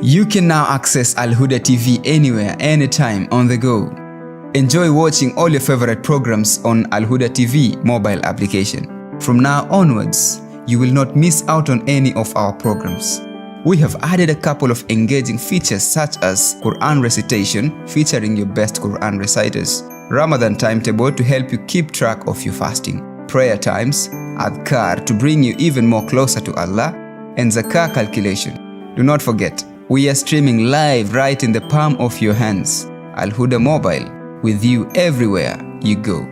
You can now access Huda TV anywhere, anytime, on the go. Enjoy watching all your favorite programs on Huda TV mobile application. From now onwards, you will not miss out on any of our programs. We have added a couple of engaging features such as Quran recitation featuring your best Quran reciters, Ramadan timetable to help you keep track of your fasting, prayer times, adhkar to bring you even more closer to Allah, and zakah calculation. Do not forget, we are streaming live right in the palm of your hands. Huda Mobile, with you everywhere you go.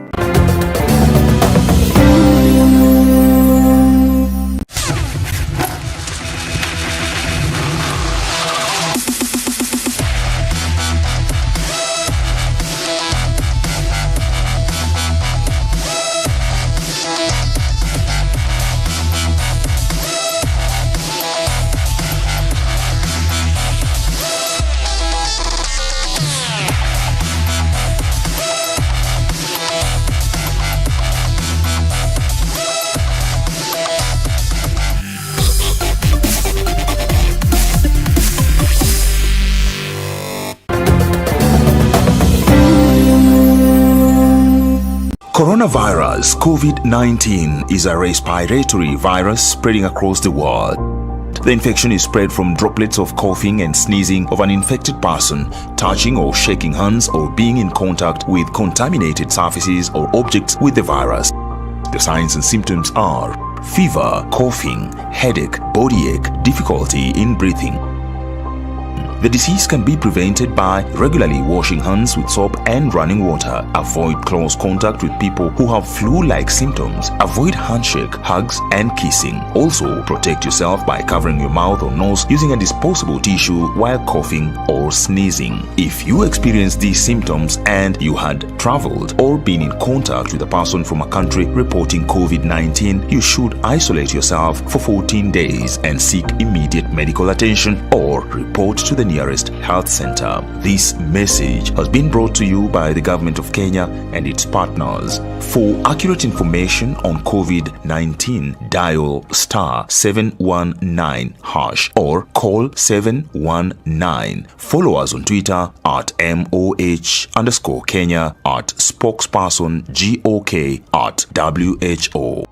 Coronavirus COVID-19 is a respiratory virus spreading across the world. The infection is spread from droplets of coughing and sneezing of an infected person, touching or shaking hands or being in contact with contaminated surfaces or objects with the virus. The signs and symptoms are fever, coughing, headache, body ache, difficulty in breathing. The disease can be prevented by regularly washing hands with soap and running water. Avoid close contact with people who have flu-like symptoms. Avoid handshake, hugs, and kissing. Also, protect yourself by covering your mouth or nose using a disposable tissue while coughing or sneezing. If you experience these symptoms and you had traveled or been in contact with a person from a country reporting COVID-19, you should isolate yourself for 14 days and seek immediate medical attention or report to the nearest health center. This message has been brought to you by the government of Kenya and its partners. For accurate information on COVID-19, dial *719# or call 719. Follow us on Twitter at MOH_Kenya, at spokesperson GOK, at WHO.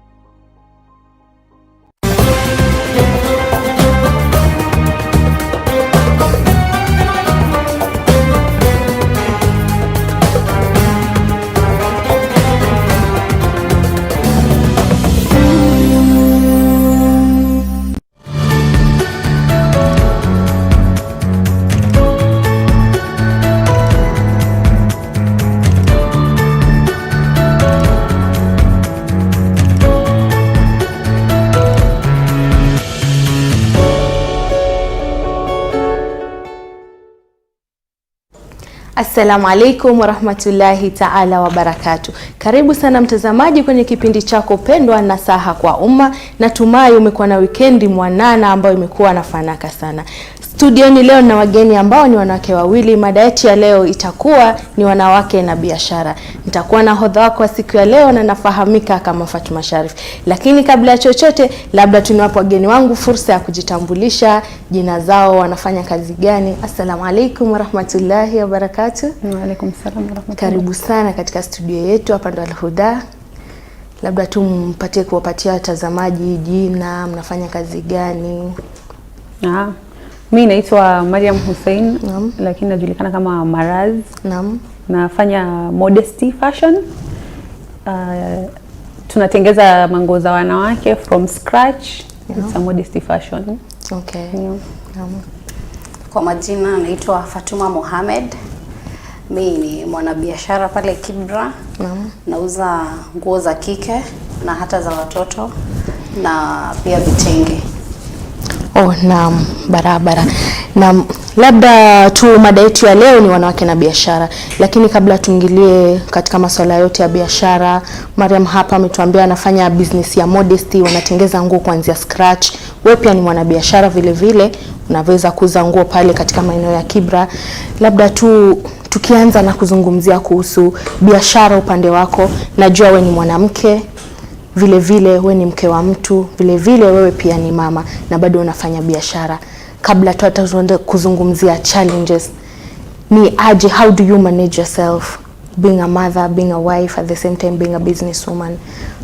Assalamu alaikum warahmatullahi ta'ala wabarakatuh. Karibu sana mtazamaji kwenye kipindi chako pendwa Nasaha kwa Umma. Natumai umekuwa na weekendi mwanana ambayo imekuwa na fanaka sana. Studioni leo na wageni ambao ni wanawake wawili. Mada yetu ya leo itakuwa ni wanawake na biashara. Nitakuwa na hodha wako wa siku ya leo na nafahamika kama Fatuma Sharif. Lakini kabla ya chochote, labda tuniwapo wageni wangu fursa ya kujitambulisha, jina zao, wanafanya kazi gani. Assalamu alaikum warahmatullahi wabarakatuh. Wa alaikum salam warahmatullahi. Karibu sana katika studio yetu hapa ndo Huda. Labda tumpatie kuwapatia watazamaji jina, mnafanya kazi gani? Mimi naitwa Maryam Hussein, lakini najulikana kama Maraz. Nafanya modesty fashion. Tunatengeza manguo za wanawake from scratch. It's a modesty fashion. Okay. Kwa majina naitwa Fatuma MOHAMMED. Mimi ni mwanabiashara pale Kibra. Nauza nguo za kike na hata za watoto na pia vitenge. Naam, barabara. Na labda tu mada yetu ya leo ni wanawake na biashara. Lakini kabla tuingilie katika masuala yote ya biashara, Maryam hapa ametuambia anafanya business ya modesty, wanatengeza nguo kuanzia scratch. Wewe pia ni mwanabiashara vile vile, unaweza kuuza nguo pale katika maeneo ya Kibra. Labda tukianza na kuzungumzia kuhusu biashara upande wako, najua wewe ni mwanamke, vile vile wewe ni mke wa mtu, vile vile wewe pia ni mama na bado unafanya biashara. kabla tu hata tuende kuzungumzia challenges, ni aje, how do you manage yourself being a mother, being a wife, at the same time being a businesswoman?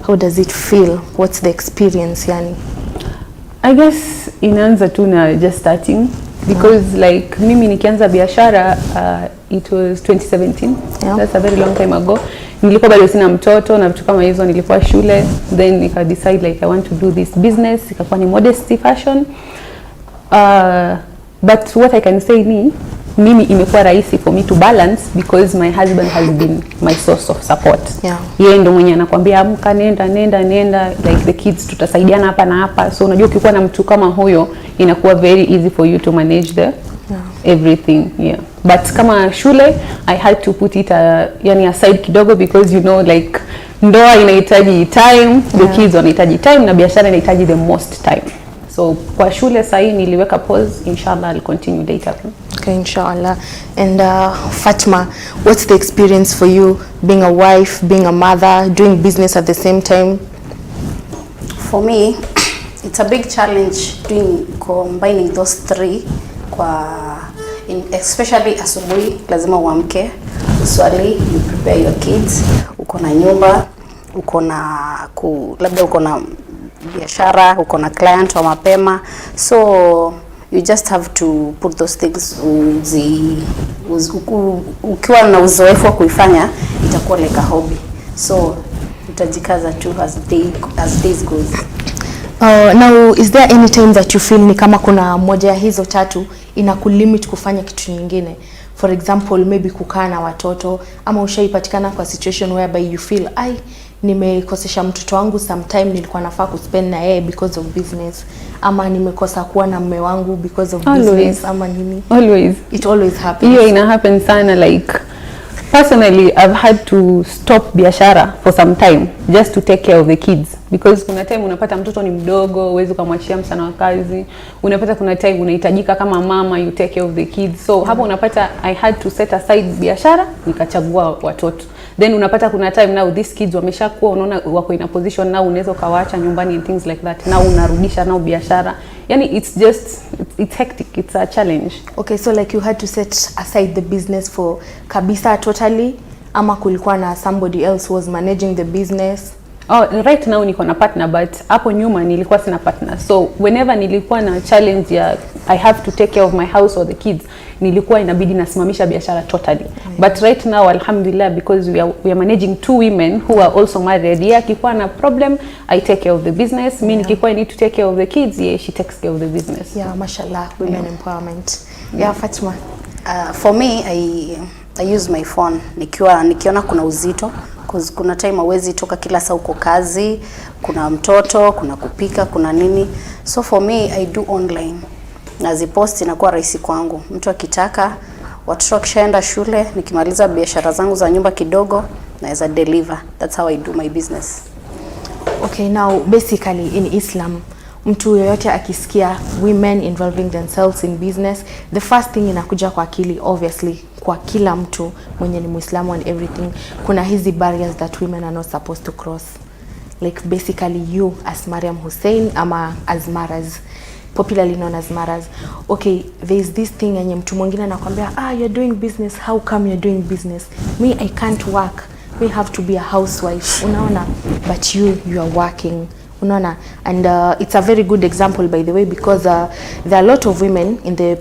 How does it feel? What's the experience yani? I guess inaanza tu na just starting because like mimi nikianza biashara it was 2017. That's a very long time ago. Nilikuwa bado sina mtoto na vitu kama hizo, nilikuwa shule, then nika decide like I want to do this business, ikakuwa ni modesty fashion. But what I can say ni mimi imekuwa rahisi for me to balance because my husband has been my source of support. Yeye ndo mwenye anakuambia amka, nenda, like the kids tutasaidiana hapa na hapa. So unajua ukikuwa na mtu kama huyo inakuwa very easy for you to manage the everything. But kama shule I had to put it yani aside kidogo because you know like ndoa inahitaji time, the kids wanahitaji time na biashara inahitaji the most time. So kwa shule sasa niliweka pause, inshallah I'll continue later. Okay, inshallah. And Fatma, what's the experience for you being a wife, being a mother, doing business at the same time? For me, it's a big challenge combining those three. Especially asubuhi lazima uamke, uswali, you prepare your kids, uko na nyumba, uko na labda uko na biashara, uko na client wa mapema, so you just have to put those things ukiwa na uzoefu wa kuifanya itakuwa like a hobby, so utajikaza tu as days goes. Now is there any time that you feel ni kama kuna moja ya hizo tatu inakulimit kufanya kitu nyingine? For example, maybe kukaa na watoto, ama ushaipatikana kwa situation whereby you feel nimekosesha mtoto wangu sometime nilikuwa nafaa kuspend na yeye because of business, ama nimekosa kuwa na mume wangu because of business, ama nini? Always. It always happens. Hiyo ina happen sana. Like personally I've had to stop biashara for some time just to take care of the kids because kuna time unapata mtoto ni mdogo, uweze kumwachia msana wa kazi, unapata kuna time unahitajika kama mama you take care of the kids, so hapo unapata I had to set aside biashara nikachagua watoto. Then unapata kuna time now these kids wameshakuwa, unaona wako in a position now unaweza kawaacha nyumbani and things like that, now unarudisha now biashara, yani it's hectic, it's a challenge. Okay, so like you had to set aside the business for kabisa totally, ama kulikuwa na somebody else was managing the business? Right now niko na partner, but hapo nyuma nilikuwa sina partner, so whenever nilikuwa na challenge ya I have to take care of my house or the kids, nilikuwa inabidi nasimamisha biashara totally. But right now alhamdulillah, because we are managing two women who are also married, akikuwa na problem I take care of the business, mimi nikikuwa I need to take care of the kids, she takes care of the business. Mashallah, women empowerment. Fatma. For me I use my phone nikiona kuna uzito, because kuna time hawezi toka kila saa uko kazi, kuna mtoto, kuna kupika, kuna nini. So for me I do online. Nazipost, inakuwa rahisi kwangu. Mtu akitaka, watoto wakishaenda shule, nikimaliza biashara zangu za nyumba kidogo, naweza deliver. That's how I do my business. Okay, now basically in Islam, mtu yoyote akisikia women involving themselves in business, the first thing inakuja kwa akili, obviously kwa kila mtu mwenye ni Muislamu and everything, kuna hizi barriers that women are not supposed to cross. Like basically you as Maryam Hussein, ama as Maraz, popularly known as Maraz. Okay, there is this thing yenye mtu mwingine anakuambia, you're doing business, how come you're doing business? Me, I can't work. We have to be a housewife. Unaona? But you are working. Unaona? And it's a very good example, by the way, because there are a lot of women in the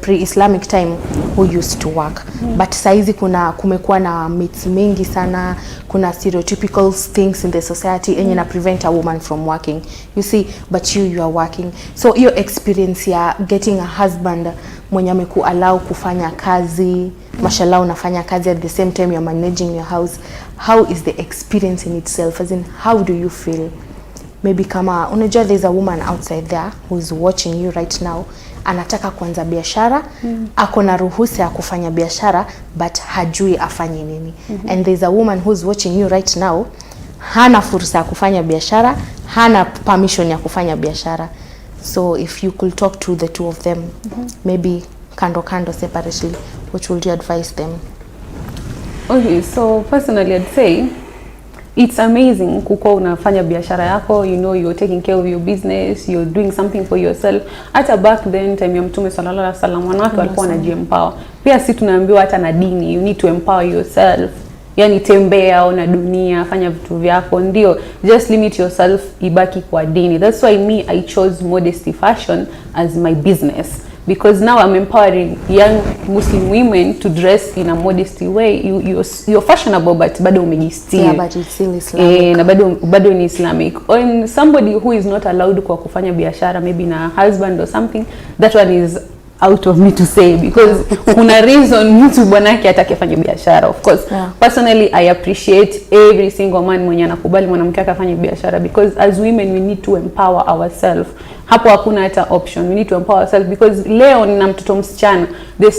pre-Islamic time who used to work. But saizi kumekuwa na myths mingi sana, kuna stereotypical things in the society enye na prevent a woman from working. You see, but you are working. So your experience ya getting a husband mwenye amekuallow kufanya kazi, mashallah unafanya kazi at the same time you're managing your house, how is the experience in itself? As in, how do you feel? Maybe kama unajua there's a woman outside there who's watching you right now, anataka kuanza biashara, ako na ruhusa ya kufanya biashara but hajui afanye nini. And there's a woman who's watching you right now, hana fursa ya kufanya biashara, hana permission ya kufanya biashara. So if you could talk to the two of them, maybe kando separately, what would you advise them? Okay, so personally I'd say it's amazing kuko unafanya biashara yako, you know you're taking care of your business, you're doing something for yourself. Hata back then time ya Mtume sallallahu alaihi wasallam wanawake walikuwa wanajiempower. Pia si tunaambiwa hata na dini, you need to empower yourself. Yani tembea, ona dunia, fanya vitu vyako, ndio just limit yourself ibaki kwa dini. That's why me I chose modesty fashion as my business, because now I'm empowering young Muslim women to dress in a modesty way. You're fashionable but bado umejistiri. Yeah, but it's still Islamic. Na bado ni Islamic. Or somebody who is not allowed kwa kufanya biashara, maybe na husband or something, that one is out of me to say, because kuna reason mtu bwanake atakefanya biashara. Of course, personally I appreciate every single man mwenye anakubali mwanamke akafanya biashara, because as women we need to empower ourselves. Hapo hakuna hata option, we need to empower ourselves, because leo nina mtoto msichana,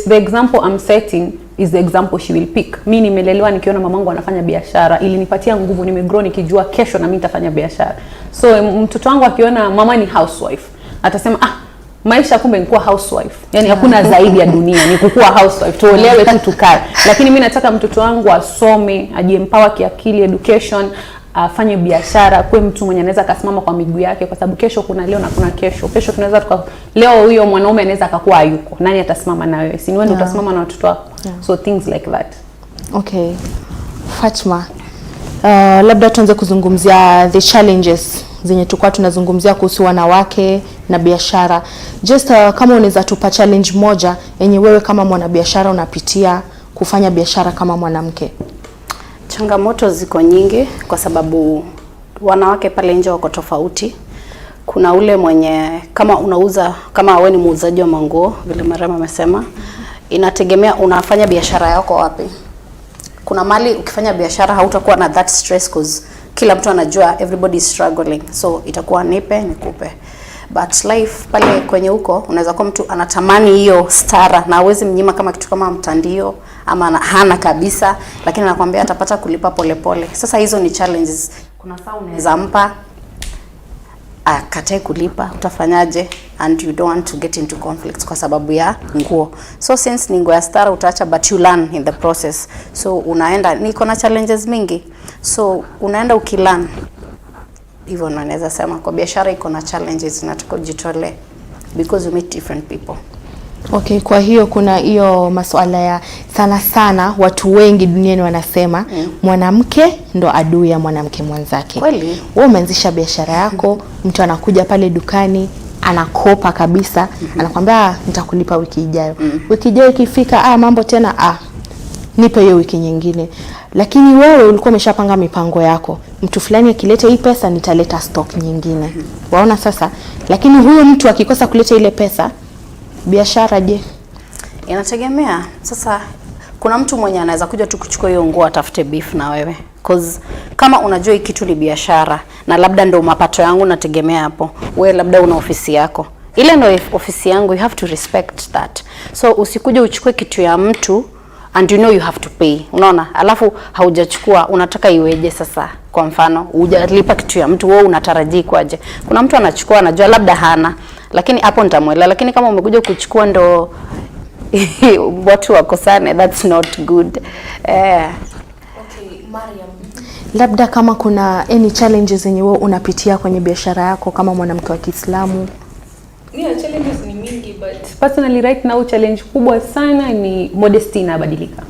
the example I'm setting is the example she will pick. Mimi nimelelewa nikiona mamangu anafanya biashara, ili nipatia nguvu, nimegrow nikijua kesho na mimi nitafanya biashara. So mtoto wangu akiona mama ni housewife, atasema maisha kumbe ni kuwa housewife. Yani hakuna zaidi ya dunia, ni kukuwa housewife. Tuolewe tu tukae. Lakini mimi nataka mtoto wangu asome, ajiempower kiakili, education, afanye biashara, kwa mtu mwenye anaweza kasimama kwa miguu yake, kwa sababu kesho kuna leo na kuna kesho. Kesho tunaweza leo huyo mwanaume anaweza akakuwa hayuko. Nani atasimama na wewe? Si ni wewe utasimama na watoto wako. So things like that. Okay. Fatma, labda tuanze kuzungumzia the challenges zenye tukua tunazungumzia kuhusu wanawake na biashara. Just kama unaweza tupa challenge moja yenye wewe kama mwanabiashara unapitia kufanya biashara kama mwanamke. Changamoto ziko nyingi kwa sababu wanawake pale nje wako tofauti. Kuna ule mwenye kama unauza, kama wewe ni muuzaji wa manguo vile Mariam amesema, inategemea unafanya biashara yako wapi. Kuna mali ukifanya biashara hautakuwa na that stress cause kila mtu anajua everybody is struggling, so itakuwa nipe nikupe. But life pale kwenye huko unaweza kuwa mtu anatamani hiyo stara na hawezi mnyima kama kitu kama mtandio ama hana kabisa, lakini anakuambia atapata kulipa polepole. Sasa hizo ni challenges. Kuna saa unaweza mpa akatae kulipa, utafanyaje? And you don't want to get into conflicts kwa sababu ya nguo. So since ni nguo ya stara utaacha, but you learn in the process. So unaenda, niko na challenges mingi, so unaenda ukilearn. Hivyo naweza sema kwa biashara iko na challenges, nataka ujitolee because you meet different people. Okay, kwa hiyo kuna hiyo masuala ya sana watu wengi duniani wanasema mwanamke ndo adui ya mwanamke mwenzake. Kweli? Wewe umeanzisha biashara yako, mtu anakuja pale dukani, anakopa kabisa, anakuambia nitakulipa wiki ijayo. Wiki ijayo ikifika, mambo tena, nipe hiyo wiki nyingine. Lakini wewe ulikuwa umeshapanga mipango yako. Mtu fulani akileta hii pesa nitaleta stock nyingine. Waona sasa? Lakini huyo mtu akikosa kuleta ile pesa, biashara je? Inategemea. Sasa kuna mtu mwenye anaweza kuja tu kuchukua hiyo nguo atafute beef na wewe. Cause kama unajua hii kitu ni biashara na labda ndio mapato yangu nategemea hapo, wewe labda una ofisi yako. Ile ndio ofisi yangu, you have to respect that. So usikuje uchukue kitu ya mtu and you know you have to pay. Unaona? Alafu haujachukua, unataka iweje sasa? Kwa mfano, hujalipa kitu ya mtu, wewe unatarajia kwaje? Kuna mtu anachukua anajua labda hana, lakini hapo nitamwelewa. Lakini kama umekuja kuchukua ndo watu wakosane, that's not good. Okay, Mariam. Labda kama kuna any challenges zenye wewe unapitia kwenye biashara yako kama mwanamke wa Kiislamu? Yeah, challenges ni mingi, but personally right now challenge kubwa sana ni modesty inabadilika.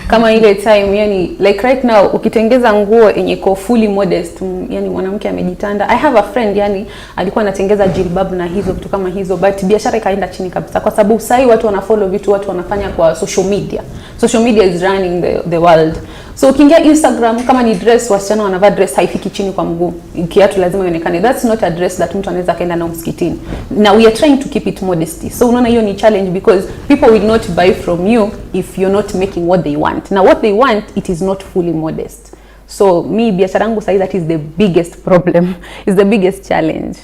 Kama ile time, yani like right now ukitengeza nguo yenye iko fully modest, yani mwanamke amejitanda. I have a friend, yani alikuwa anatengeza jilbab na hizo vitu kama hizo, but biashara ikaenda chini kabisa kwa sababu sasa watu wanafollow vitu watu wanafanya kwa social media. Social media is running the world. So ukiingia Instagram kama ni dress, wasichana wanavaa dress haifiki chini kwa mguu. Kiatu lazima ionekane. That's not a dress that mtu anaweza kaenda na msikitini. Now we are trying to keep it modesty. So unaona hiyo ni challenge because people will not buy from you if you're not making what they want. Now what they want, it is not fully modest. So biashara yangu sasa that is the biggest problem. Is the biggest challenge.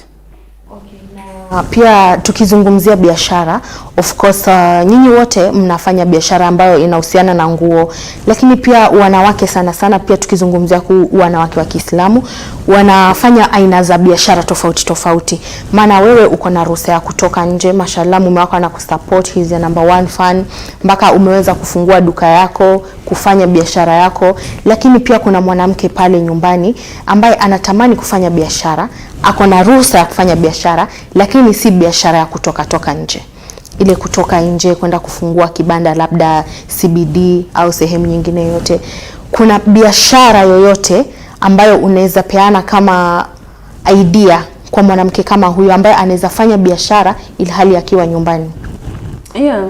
Okay, now Pia tukizungumzia biashara, of course nyinyi wote mnafanya biashara ambayo inahusiana na nguo, lakini pia wanawake sana sana, pia tukizungumzia wanawake wa Kiislamu wanafanya aina za biashara tofauti tofauti. Maana wewe uko na ruhusa ya kutoka nje, mashallah mume wako anakusupport, he's your number one fan, mpaka umeweza kufungua duka yako, kufanya biashara yako. Lakini pia kuna mwanamke pale nyumbani ambaye anatamani kufanya biashara, ako na ruhusa ya kufanya biashara, lakini si biashara ya kutoka nje. Ile kutoka nje kwenda kufungua kibanda labda CBD au sehemu nyingine yote. Kuna biashara yoyote ambayo unaweza peana kama idea kwa mwanamke kama huyu ambaye anaweza fanya biashara ilhali akiwa nyumbani? Yeah.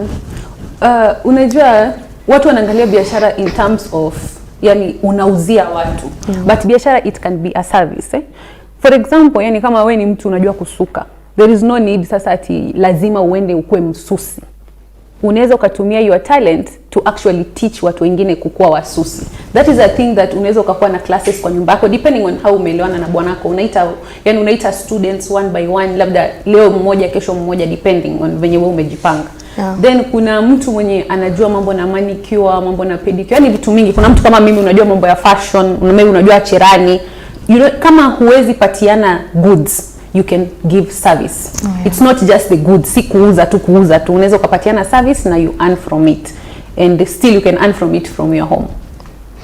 Unajua watu wanaangalia biashara in terms of yani unauzia watu. But biashara it can be a service. For example, yani kama wewe ni mtu unajua kusuka, there is no need sasa ati lazima uende ukue msusi. Unaweza ukatumia your talent to actually teach watu wengine kukua wasusi. That is a thing that unaweza ukakuwa na classes kwa nyumba yako, depending on how umeelewana na bwanako. Unaita students one by one, labda leo mmoja kesho mmoja, depending on venye wewe umejipanga. Then kuna mtu mwenye anajua mambo na manicure, mambo na pedicure, yani vitu mingi. Kuna mtu kama mimi unajua mambo ya fashion, unajua cherani. Kama huwezi patiana goods, you can give service. It's not just the goods, si kuuza tu. Unaweza ukapatiana service na you earn from it, and still you can earn from it from your home,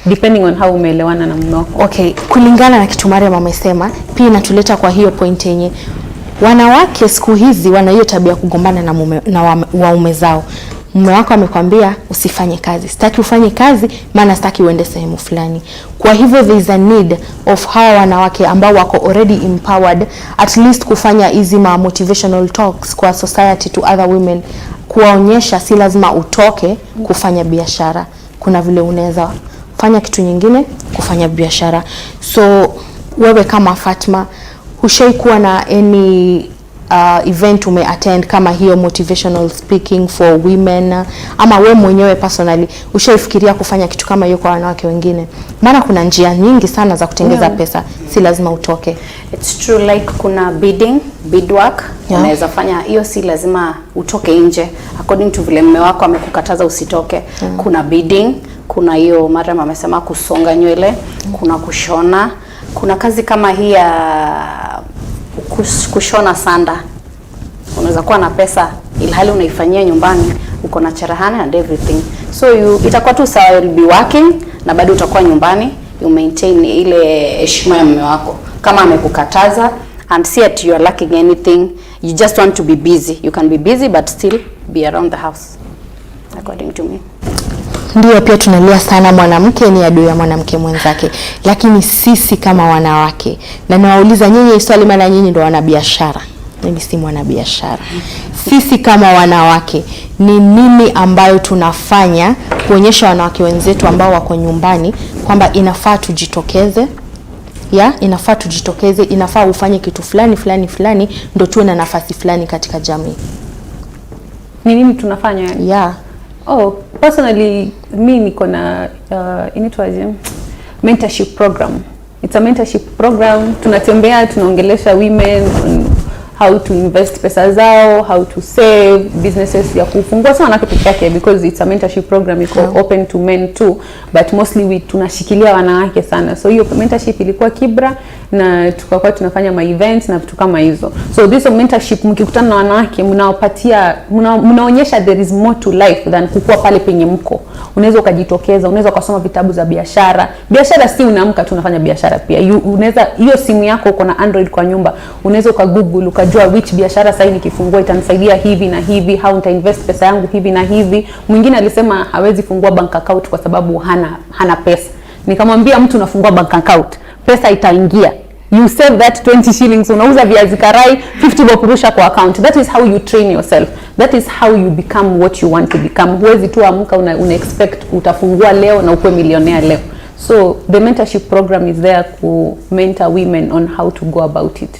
depending on how umeelewana na mume wako. Okay, kulingana na kitu Mariam amesema, pia inatuleta kwa hiyo point yenye wanawake siku hizi wana hiyo tabia kugombana na waume zao. Mume wako amekwambia usifanye kazi, sitaki ufanye kazi maana sitaki uende sehemu fulani. Kwa hivyo there is a need of hawa wanawake ambao wako already empowered, at least kufanya hizi motivational talks kwa society to other women, kuwaonyesha si lazima utoke kufanya biashara. Kuna vile unaweza fanya kitu nyingine kufanya biashara. So wewe kama Fatma, ushaikuwa na any event umeattend kama hiyo motivational speaking for women, ama we mwenyewe personally ushaifikiria kufanya kitu kama hiyo kwa wanawake wengine? Maana kuna njia nyingi sana za kutengeza pesa, si lazima utoke. It's true, like kuna beadwork, unaweza fanya hiyo, si lazima utoke nje according to vile mume wako amekukataza usitoke. Kuna beading, kuna hiyo Mariam amesema kusonga nywele, kuna kushona, kuna kazi kama hii ya kushona sanda. Unaweza kuwa na pesa ilhali unaifanyia nyumbani, uko na cherehani and everything. So itakuwa tu sawa, you'll be working na bado utakuwa nyumbani, you maintain ile heshima ya mume wako. Kama amekukataza and see that you are lacking anything, you just want to be busy, you can be busy but still be around the house, according to me. Ndio, pia tunalia sana mwanamke ni adui ya mwanamke mwenzake, lakini sisi kama wanawake, na nawauliza nyinyi swali maana nyinyi ndio wanabiashara, mimi si mwanabiashara. Sisi kama wanawake ni nini ambayo tunafanya kuonyesha wanawake wenzetu ambao wako nyumbani kwamba inafaa tujitokeze? Inafaa tujitokeze, inafaa ufanye kitu fulani ndio tuwe na nafasi fulani katika jamii. Ni nini tunafanya? Personally, mimi niko na inaitwaje, mentorship program. It's a mentorship program. Tunatembea, tunaongelesha women on how to invest pesa zao, how to save, businesses ya kufungua sana wanawake peke yake, because it's a mentorship program, iko open to men too, but mostly tunashikilia wanawake sana. So hiyo mentorship ilikuwa Kibra, na tukakuwa tunafanya ma events na vitu kama hizo. So this mentorship, mkikutana na wanawake mnaonyesha there is more to life than kukua pale penye mko. Unaweza ukajitokeza, unaweza kusoma vitabu za biashara. Biashara si unaamka tu unafanya biashara pia. Unaweza hiyo simu yako uko na Android kwa nyumba, unaweza ukagoogle ukajua which biashara sasa nikifungua itanisaidia hivi na hivi, how nita invest pesa yangu hivi na hivi. Mwingine alisema hawezi fungua bank account kwa sababu hana pesa. Nikamwambia mtu unafungua bank account, pesa itaingia. You save that 20 shillings, unauza viazi karai, 50 bob kurusha kwa account. That is how you train yourself. That is how you become what you want to become. Huwezi tu amka una expect utafungua leo na ukue millionaire leo. So the mentorship program is there to mentor women on how to go about it.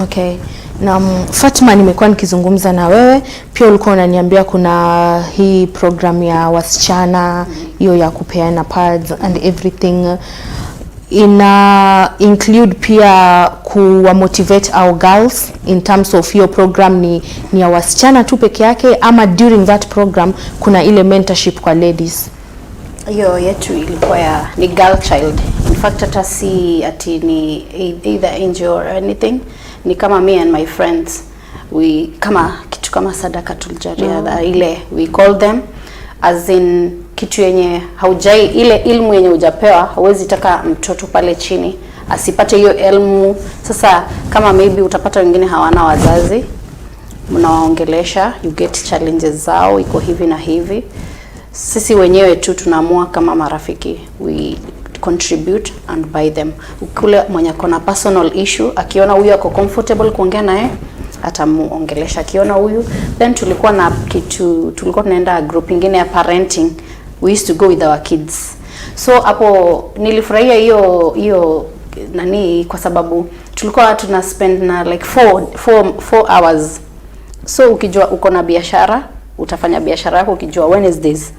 Okay. Na Fatma, nimekuwa nikizungumza na wewe, pia ulikuwa unaniambia kuna hii program ya wasichana, hiyo ya kupeana pads and everything. ina include pia kuwa motivate our girls in terms of your program ni ya wasichana tu peke yake, ama during that program kuna ile mentorship kwa ladies? Hiyo yetu ilikuwa ni girl child. In fact hata si ati ni either angel or anything, ni kama me and my friends, we kama kitu kama sadaka tulijaria ile we call them, as in kitu yenye haujai, ile ilmu yenye hujapewa hauwezi taka mtoto pale chini asipate hiyo elimu. Sasa kama maybe utapata wengine hawana wazazi, mnawaongelesha, you get challenges zao iko hivi na hivi. Sisi wenyewe tu tunaamua kama marafiki, we contribute and buy them. Ukule mwenye kona personal issue, akiona huyu ako comfortable kuongea naye atamuongelesha. Akiona huyu, then tulikuwa na kitu, tulikuwa tunaenda group nyingine ya parenting, we used to go with our kids. So hapo nilifurahia hiyo nani, kwa sababu tulikuwa tuna spend na like 4 hours. So ukijua uko na biashara, utafanya biashara yako ukijua Wednesdays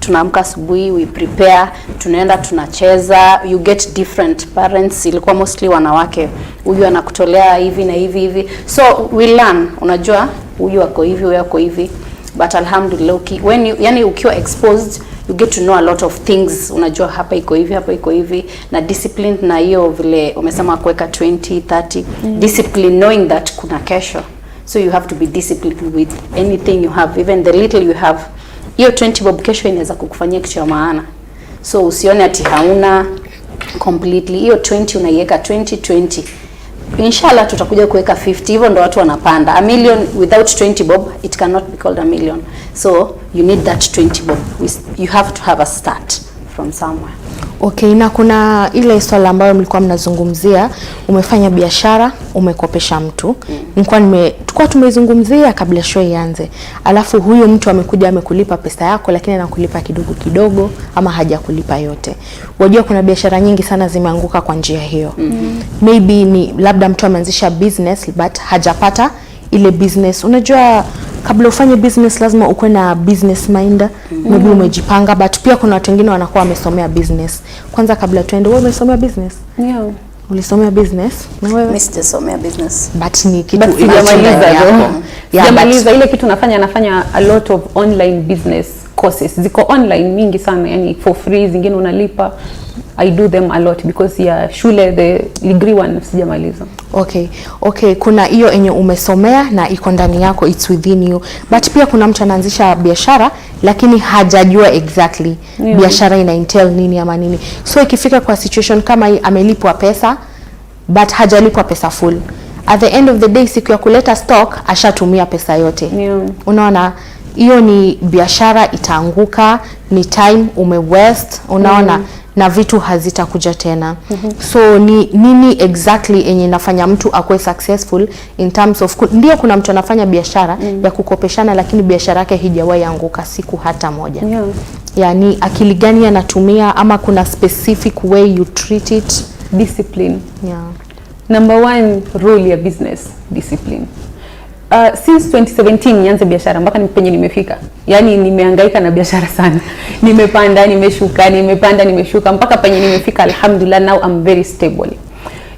tunaamka asubuhi, we prepare, tunaenda tunacheza, you get different parents, ilikuwa mostly wanawake, huyu anakutolea hivi na hivi. So we learn, unajua huyu ako hivi, huyu ako hivi, but alhamdulillah when you, yani ukiwa exposed you get to know a lot of things. Unajua hapa iko hivi, hapa iko hivi, na discipline, na hiyo vile umesema kuweka 20-30 discipline, knowing that kuna kesho. So you have to be disciplined with anything you have, even the little you have. Hiyo 20 bob kesho inaweza kukufanyia kitu cha maana. So usione ati hauna completely. Hiyo 20 unaiweka 20. Inshallah tutakuja kuweka 50. Hivyo ndo watu wanapanda. A million without 20 bob, it cannot be called a million. So you need that 20 bob. You have to have a start from somewhere. Okay, na kuna ile swala ambayo mlikuwa mnazungumzia, umefanya biashara, umekopesha mtu. Tulikuwa tumezungumzia kabla show ianze. Alafu huyo mtu amekuja amekulipa pesa yako, lakini anakulipa kidogo ama hajakulipa yote. Wajua kuna biashara nyingi sana zimeanguka kwa njia hiyo. Maybe ni labda mtu ameanzisha business but hajapata ile business. Unajua kabla ufanye business lazima uwe na business mind, maybe umejipanga, but pia kuna watu wengine wanakuwa wamesomea business. Kwanza kabla tuende, wewe umesomea business? Yeah. Ulisomea business? Na wewe? Mimi sijasomea business. But ni kitu sijamaliza ile kitu nafanya a lot of online business courses. Ziko online mingi sana, yani for free, zingine unalipa. I do them a lot because shule the degree one sijamaliza. Okay, kuna hiyo enye umesomea na iko ndani yako, it's within you. But pia kuna mtu anaanzisha biashara lakini hajajua exactly biashara ina entail nini ama nini. So ikifika kwa situation kama hii, amelipwa pesa but hajalipwa pesa full. At the end of the day, siku ya kuleta stock ashatumia pesa yote. Unaona, hiyo ni biashara itaanguka, ni time umewaste, unaona, na vitu hazitakuja tena. So ni nini exactly enye inafanya mtu akue successful in terms of, ndio kuna mtu anafanya biashara ya kukopeshana lakini biashara yake hijawahi anguka siku hata moja. Yani akili gani anatumia, ama kuna specific way you treat it? Discipline. Number 1 rule ya business, discipline. Since 2017 nianze biashara mpaka penye nimefika. Yani nimehangaika na biashara sana. Nimepanda, nimeshuka, nimepanda, nimeshuka mpaka penye nimefika. Alhamdulillah, now I'm very stable.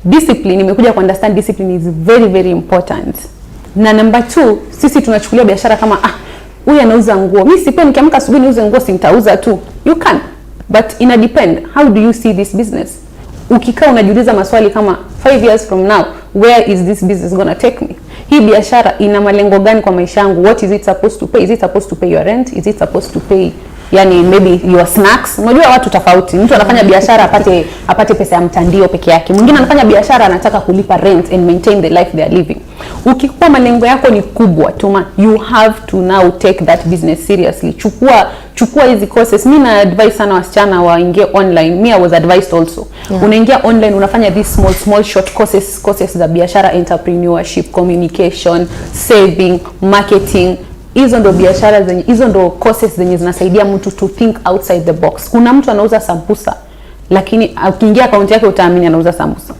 Discipline, nimekuja ku understand discipline is very very important. Na number 2, sisi tunachukulia biashara kama huyu anauza nguo. Mimi sipendi nikiamka asubuhi niuze nguo, sitauza tu. You can. But ina depend, how do you see this business? Ukikaa unajiuliza maswali kama 5 years from now, where is this business gonna take me? Hii biashara ina malengo gani kwa maisha yangu? What is it supposed to pay? Is it supposed to pay your rent? Is it supposed to pay, yani maybe your snacks? Unajua watu tofauti. Mtu anafanya biashara apate pesa ya mtandio peke yake. Mwingine anafanya biashara anataka kulipa rent and maintain the life they are living. Ukikuwa malengo yako ni kubwa, you have to now take that business seriously. Chukua hizi courses. Mimi na advise sana wasichana waingie online. Me I was advised also. Unaingia online, unafanya these small short courses za biashara, entrepreneurship, communication, saving, marketing. Hizo ndo biashara zenye, hizo ndo courses zenye zinasaidia mtu to think outside the box. Kuna mtu anauza sambusa, lakini ukiingia account yake utaamini anauza sambusa.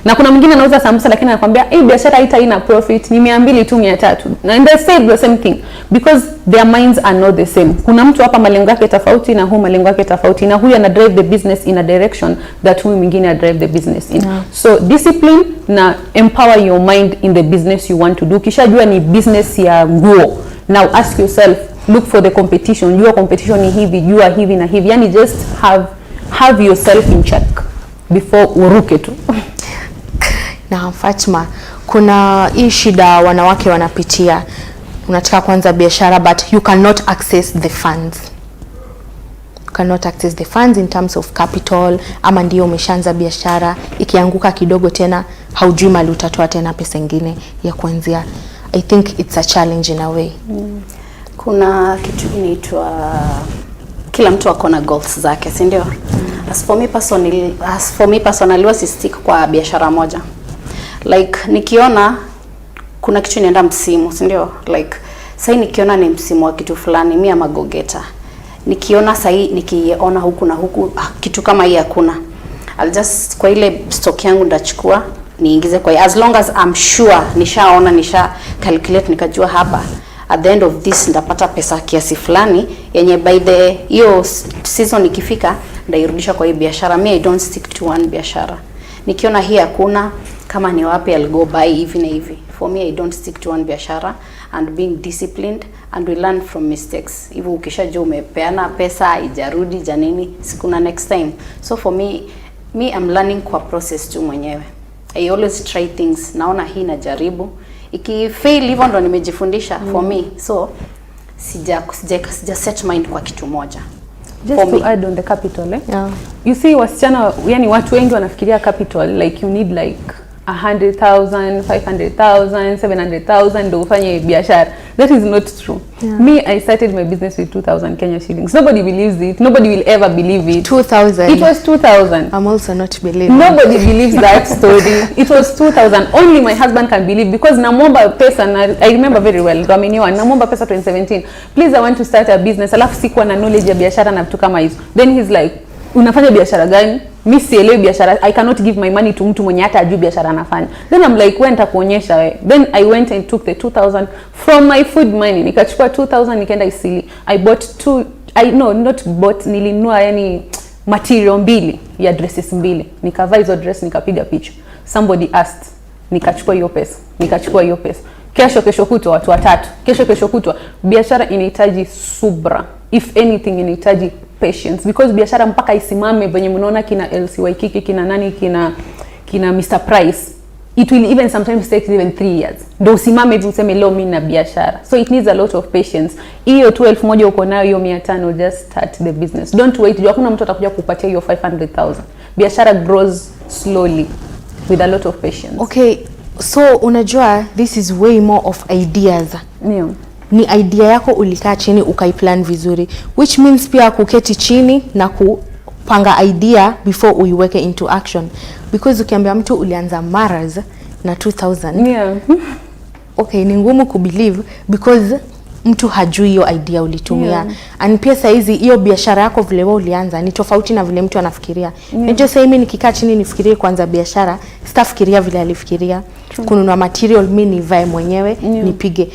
Na kuna mwingine anauza sambusa lakini anakuambia hii biashara haina profit, ni 200 tu 300. And they say the same thing because their minds are not the same. Kuna mtu hapa malengo yake tofauti na huyu malengo yake tofauti, na huyu ana drive the business in a direction that huyu mwingine ana drive the business in. So discipline na empower your mind in the business you want to do. Kishajua ni business ya nguo, now ask yourself, look for the competition. Jua competition ni hivi, jua hivi na hivi. Yani just have yourself in check before uruke tu. Na Fatma, kuna hii shida wanawake wanapitia. Unataka kuanza biashara but you cannot access the funds. You cannot access the funds in terms of capital, ama ndio umeshaanza biashara, ikianguka kidogo tena haujui mali utatoa tena pesa nyingine ya kuanzia. I think it's a challenge in a way. Kuna kitu inaitwa kila mtu ako na goals zake, si ndio? As for me personally was stick kwa biashara moja. Like nikiona kuna kitu inaenda msimu, si ndio? Like sasa nikiona ni msimu wa kitu fulani, mimi ama go getter. Nikiona sasa nikiona huku na huku kitu kama hii hakuna, I'll just kwa ile stock yangu ndachukua niingize kwa, as long as I'm sure nishaona, nisha calculate, nikajua hapa at the end of this ndapata pesa kiasi fulani yenye by the hiyo season ikifika ndairudisha kwa hii biashara. Me I don't stick to one biashara. Nikiona hii hakuna, kama ni wapi I'll go buy hivi na hivi. For me I don't stick to one biashara, and being disciplined, and we learn from mistakes. Hivyo ukishajua umepeana pesa haijarudi janini, sikuna next time. So for me I'm learning kwa process tu mwenyewe. I always try things, naona hii najaribu, ikifail hivyo ndo nimejifundisha for me. So sija set mind kwa kitu moja. Just to add on the capital, you see wasichana, yani watu wengi wanafikiria capital like you need like 100,000, 500,000, 700,000 ndo ufanye biashara. That is not true. Me, I started my business with 2,000 Kenya shillings. Nobody believes it. Nobody will ever believe it. 2,000. It was 2,000. I'm also not believing. Nobody believes that story. It was 2,000. Only my husband can believe, because namomba pesa, na I remember very well. Namomba pesa 2017. Please, I want to start a business. Alafu sikuwa na knowledge ya biashara na vitu kama hizo. Then he's like, unafanya biashara gani? Mimi sielewi biashara. I cannot give my money to mtu mwenye hata ajui biashara anafanya. Then I'm like, wewe nitakuonyesha wewe. Then I went and took the 2,000 from my food money. Nikachukua 2,000 nikaenda Isili. I bought nilinunua yani material 2 ya dresses 2. Nikavaa hizo dress, nikapiga picha. Somebody asked. Nikachukua hiyo pesa. Kesho kutwa watu 3. Kesho kutwa. Biashara inahitaji subra. If anything inahitaji patience, because biashara mpaka isimame venye mnaona kina LCY Kiki, kina nani, kina Mr Price, it will even sometimes take even 3 years ndo usimame hivi useme leo mimi na biashara. So it needs a lot of patience. Hiyo 12,000 uko nayo, hiyo 500, just start the business. Don't wait. Hakuna mtu atakuja kukupatia hiyo 500,000. Biashara grows slowly with a lot of patience. Okay, so unajua this is way more of ideas. Yeah. Ni idea yako ulikaa chini ukaiplan vizuri, which means pia kuketi chini na kupanga idea before uiweke into action, because ukiambia mtu ulianza Maras na 2,000, okay, ni ngumu kubelieve because mtu hajui hiyo idea ulitumia. And pia saizi hiyo biashara yako vile wewe ulianza ni tofauti na vile mtu anafikiria. Unajua sasa mimi nikikaa chini nifikirie kwanza biashara, sitafikiria vile alifikiria. Kununua material mimi nivae mwenyewe, nipige.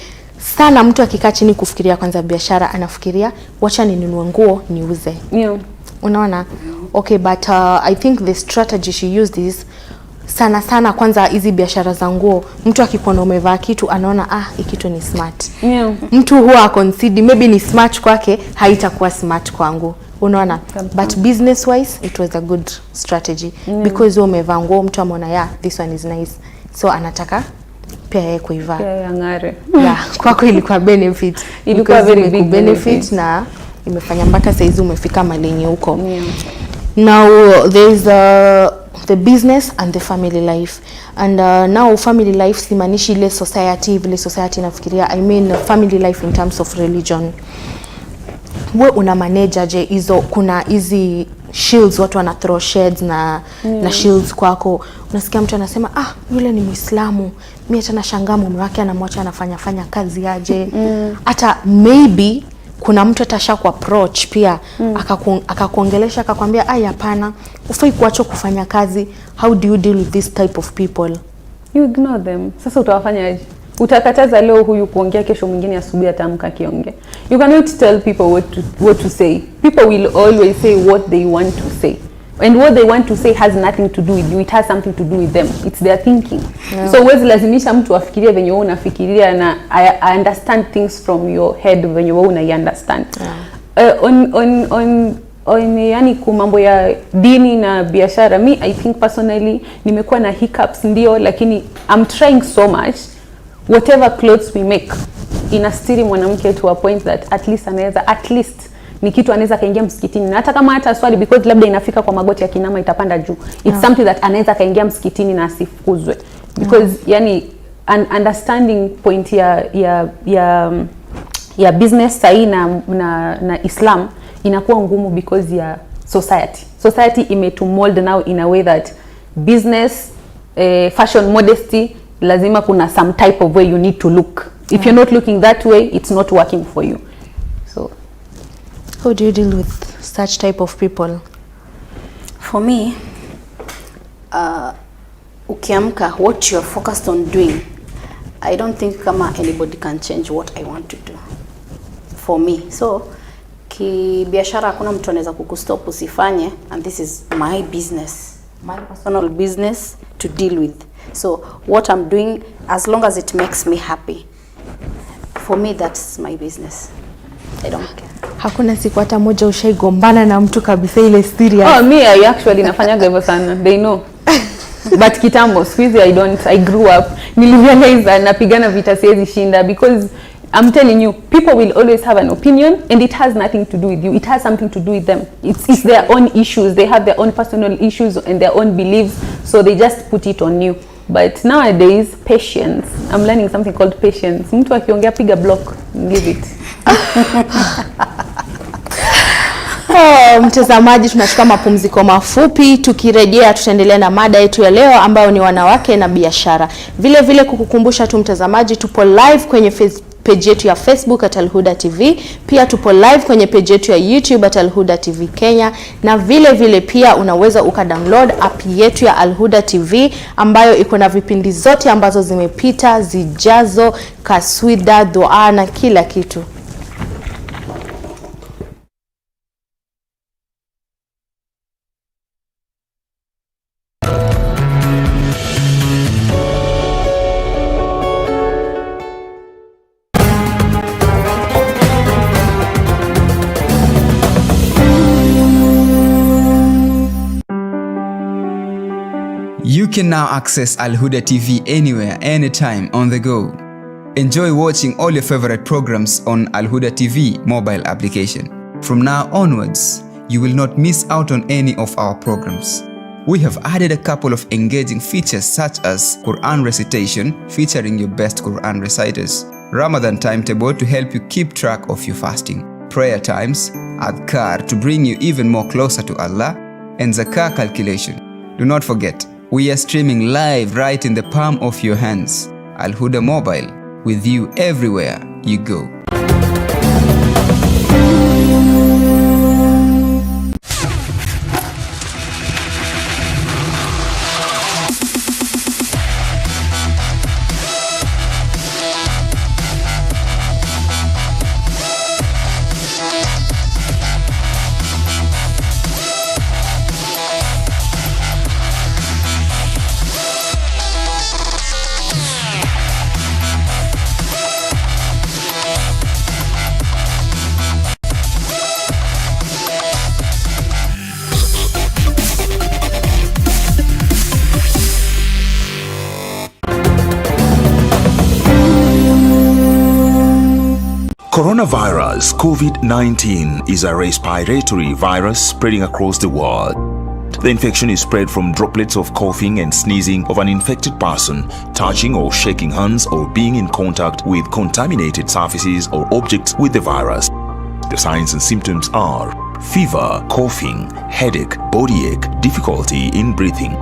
Sana mtu akikaa chini kufikiria kwanza biashara, anafikiria wacha ninunue nguo niuze. Unaona? Okay, but I think the strategy she used is sana kwanza hizi biashara za nguo, mtu akikuona umevaa kitu anaona hii kitu ni smart. Mtu huwa consider maybe ni smart kwake, haitakuwa smart kwangu. Unaona? But business wise it was a good strategy, because umevaa nguo mtu ameona this one is nice, so anataka pia yeye kuivaa. Pia ngare. Kwako ilikuwa benefit. Ilikuwa very big benefit na imefanya mpaka saizi umefika malenye huko. Now there is the business and the family life. And now family life simanishi ile society vile society nafikiria. I mean family life in terms of religion. Wewe una manage je hizo, kuna hizi shields watu wana throw shades na shields kwako, unasikia mtu anasema yule ni Muislamu, mimi hata nashangaa mume wake anamwacha anafanya kazi aje. Hata maybe kuna mtu atasha ku approach pia akakuongelesha akakwambia hapana, ufai kuacha kufanya kazi. How do you deal with this type of people? You ignore them. Sasa utawafanya aje? Utakataza leo huyu kuongea, kesho mwingine asubuhi atamka kiongea. You cannot tell people what to say. People will always say what they want to say. And what they want to say has nothing to do with you. It has something to do with them. It's their thinking. Yeah. So huwezi lazimisha mtu afikirie venye wewe unafikiria, na I understand things from your head venye wewe una understand. Yeah. On yani kumambo ya dini na biashara, me I think personally nimekuwa na hiccups ndio, lakini I'm trying so much. Whatever clothes we make inastiri mwanamke to a point that at least ni kitu anaweza kaingia msikitini, na hata kama hata swali because labda inafika kwa magoti ya kinama itapanda juu. It's something that anaweza kaingia msikitini na asifukuzwe because yani understanding point ya business sahi na Islam inakuwa ngumu because ya society imetumold now in a way that business, fashion, modesty, lazima kuna some type of way you need to look. If you're not looking that way, it's not working for you. So how do you deal with such type of people? For me, ukiamka, what you're focused on doing, I don't think kama anybody can change what I want to do for me. So kibiashara hakuna mtu anaweza kukustop usifanye, and this is my business, my personal business to deal with. So what I'm doing, as long as it makes me happy, for me that's my business. I don't care. Hakuna siku hata moja ushaigombana na mtu kabisa ile serious? Oh, me I actually nafanyaga hivyo sana. They know. But kitambo, squeeze I grew up. Nilirealize napigana vita siwezi shinda because I'm telling you, people will always have an opinion and it has nothing to do with you. It has something to do with them. It's their own issues. They have their own personal issues and their own beliefs, so they just put it on you. But nowadays, patience. I'm learning something called patience. Mtu akiongea piga block, leave it. Mtazamaji, tunachukua mapumziko mafupi, tukirejea tutaendelea na mada yetu ya leo ambayo ni wanawake na biashara. Vile vile kukukumbusha tu mtazamaji, tupo live kwenye page yetu ya Facebook at Huda TV, pia tupo live kwenye page yetu ya YouTube at Huda TV Kenya, na vile vile pia unaweza ukadownload app yetu ya Huda TV ambayo iko na vipindi zote ambazo zimepita, zijazo, kaswida, dua na kila kitu. You can now access Huda TV anywhere, anytime, on the go. Enjoy watching all your favorite programs on Huda TV mobile application. From now onwards, you will not miss out on any of our programs. We have added a couple of engaging features such as Quran recitation featuring your best Quran reciters, Ramadan timetable to help you keep track of your fasting, prayer times, adhkar to bring you even more closer to Allah, and zakah calculation. Do not forget, we are streaming live right in the palm of your hands. Huda Mobile, with you everywhere you go. Coronavirus COVID-19 is a respiratory virus spreading across the world. The infection is spread from droplets of coughing and sneezing of an infected person, touching or shaking hands, or being in contact with contaminated surfaces or objects with the virus. The signs and symptoms are fever, coughing, headache, body ache, difficulty in breathing.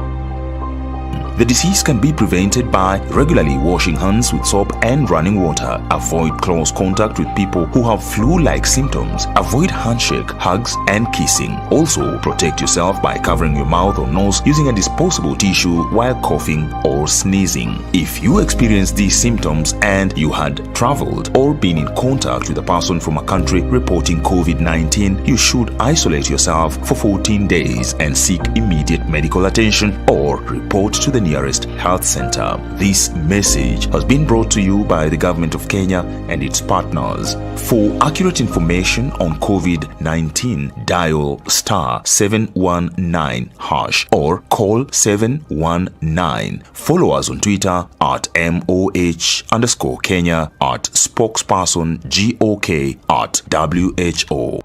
The disease can be prevented by regularly washing hands with soap and running water. Avoid close contact with people who have flu-like symptoms. Avoid handshake, hugs, and kissing. Also, protect yourself by covering your mouth or nose using a disposable tissue while coughing or sneezing. If you experience these symptoms and you had traveled or been in contact with a person from a country reporting COVID-19, you should isolate yourself for 14 days and seek immediate medical attention or report to the nearest health center. This message has been brought to you by the Government of Kenya and its partners. For accurate information on COVID-19, dial *719# or call 719. Follow us on Twitter at MOH_Kenya, at spokesperson GOK, at WHO.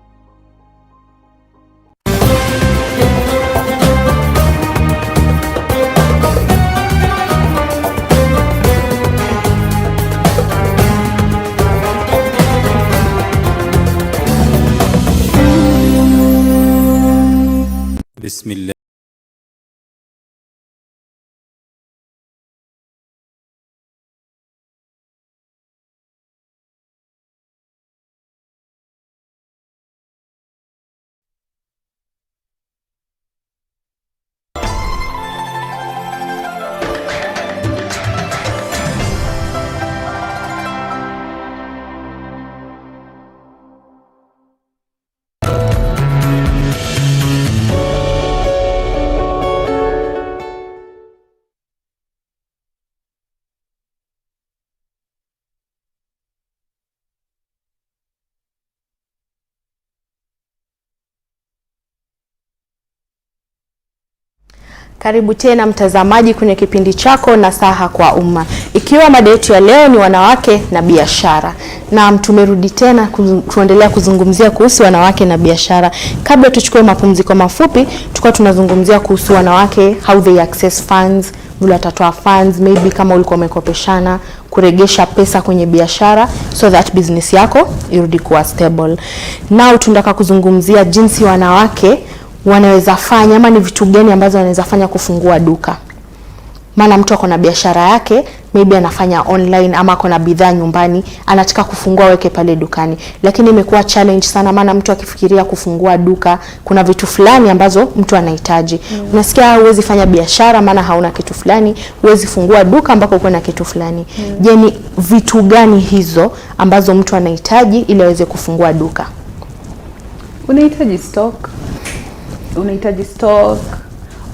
Bismillah. Karibu tena mtazamaji kwenye kipindi chako Nasaha kwa Umma. Ikiwa mada yetu ya leo ni wanawake na biashara. Na tumerudi tena kuendelea kuzungumzia kuhusu wanawake na biashara. Kabla tuchukue mapumziko mafupi, tulikuwa tunazungumzia kuhusu wanawake, how they access funds, vile watatoa funds, maybe kama ulikuwa umekopeshana, kuregesha pesa kwenye biashara so that business yako irudi kuwa stable. Now tunataka kuzungumzia jinsi wanawake wanaweza fanya, ama ni vitu gani ambazo wanaweza fanya kufungua duka. Maana mtu ako na biashara yake, maybe anafanya online ama ako na bidhaa nyumbani, anataka kufungua weke pale dukani. Lakini imekuwa challenge sana, maana mtu akifikiria kufungua duka, kuna vitu fulani ambazo mtu anahitaji. Unasikia huwezi fanya biashara maana hauna kitu fulani, huwezi fungua duka ambako uko na kitu fulani. Je, ni vitu gani hizo ambazo mtu anahitaji ili aweze kufungua duka? Unahitaji stock,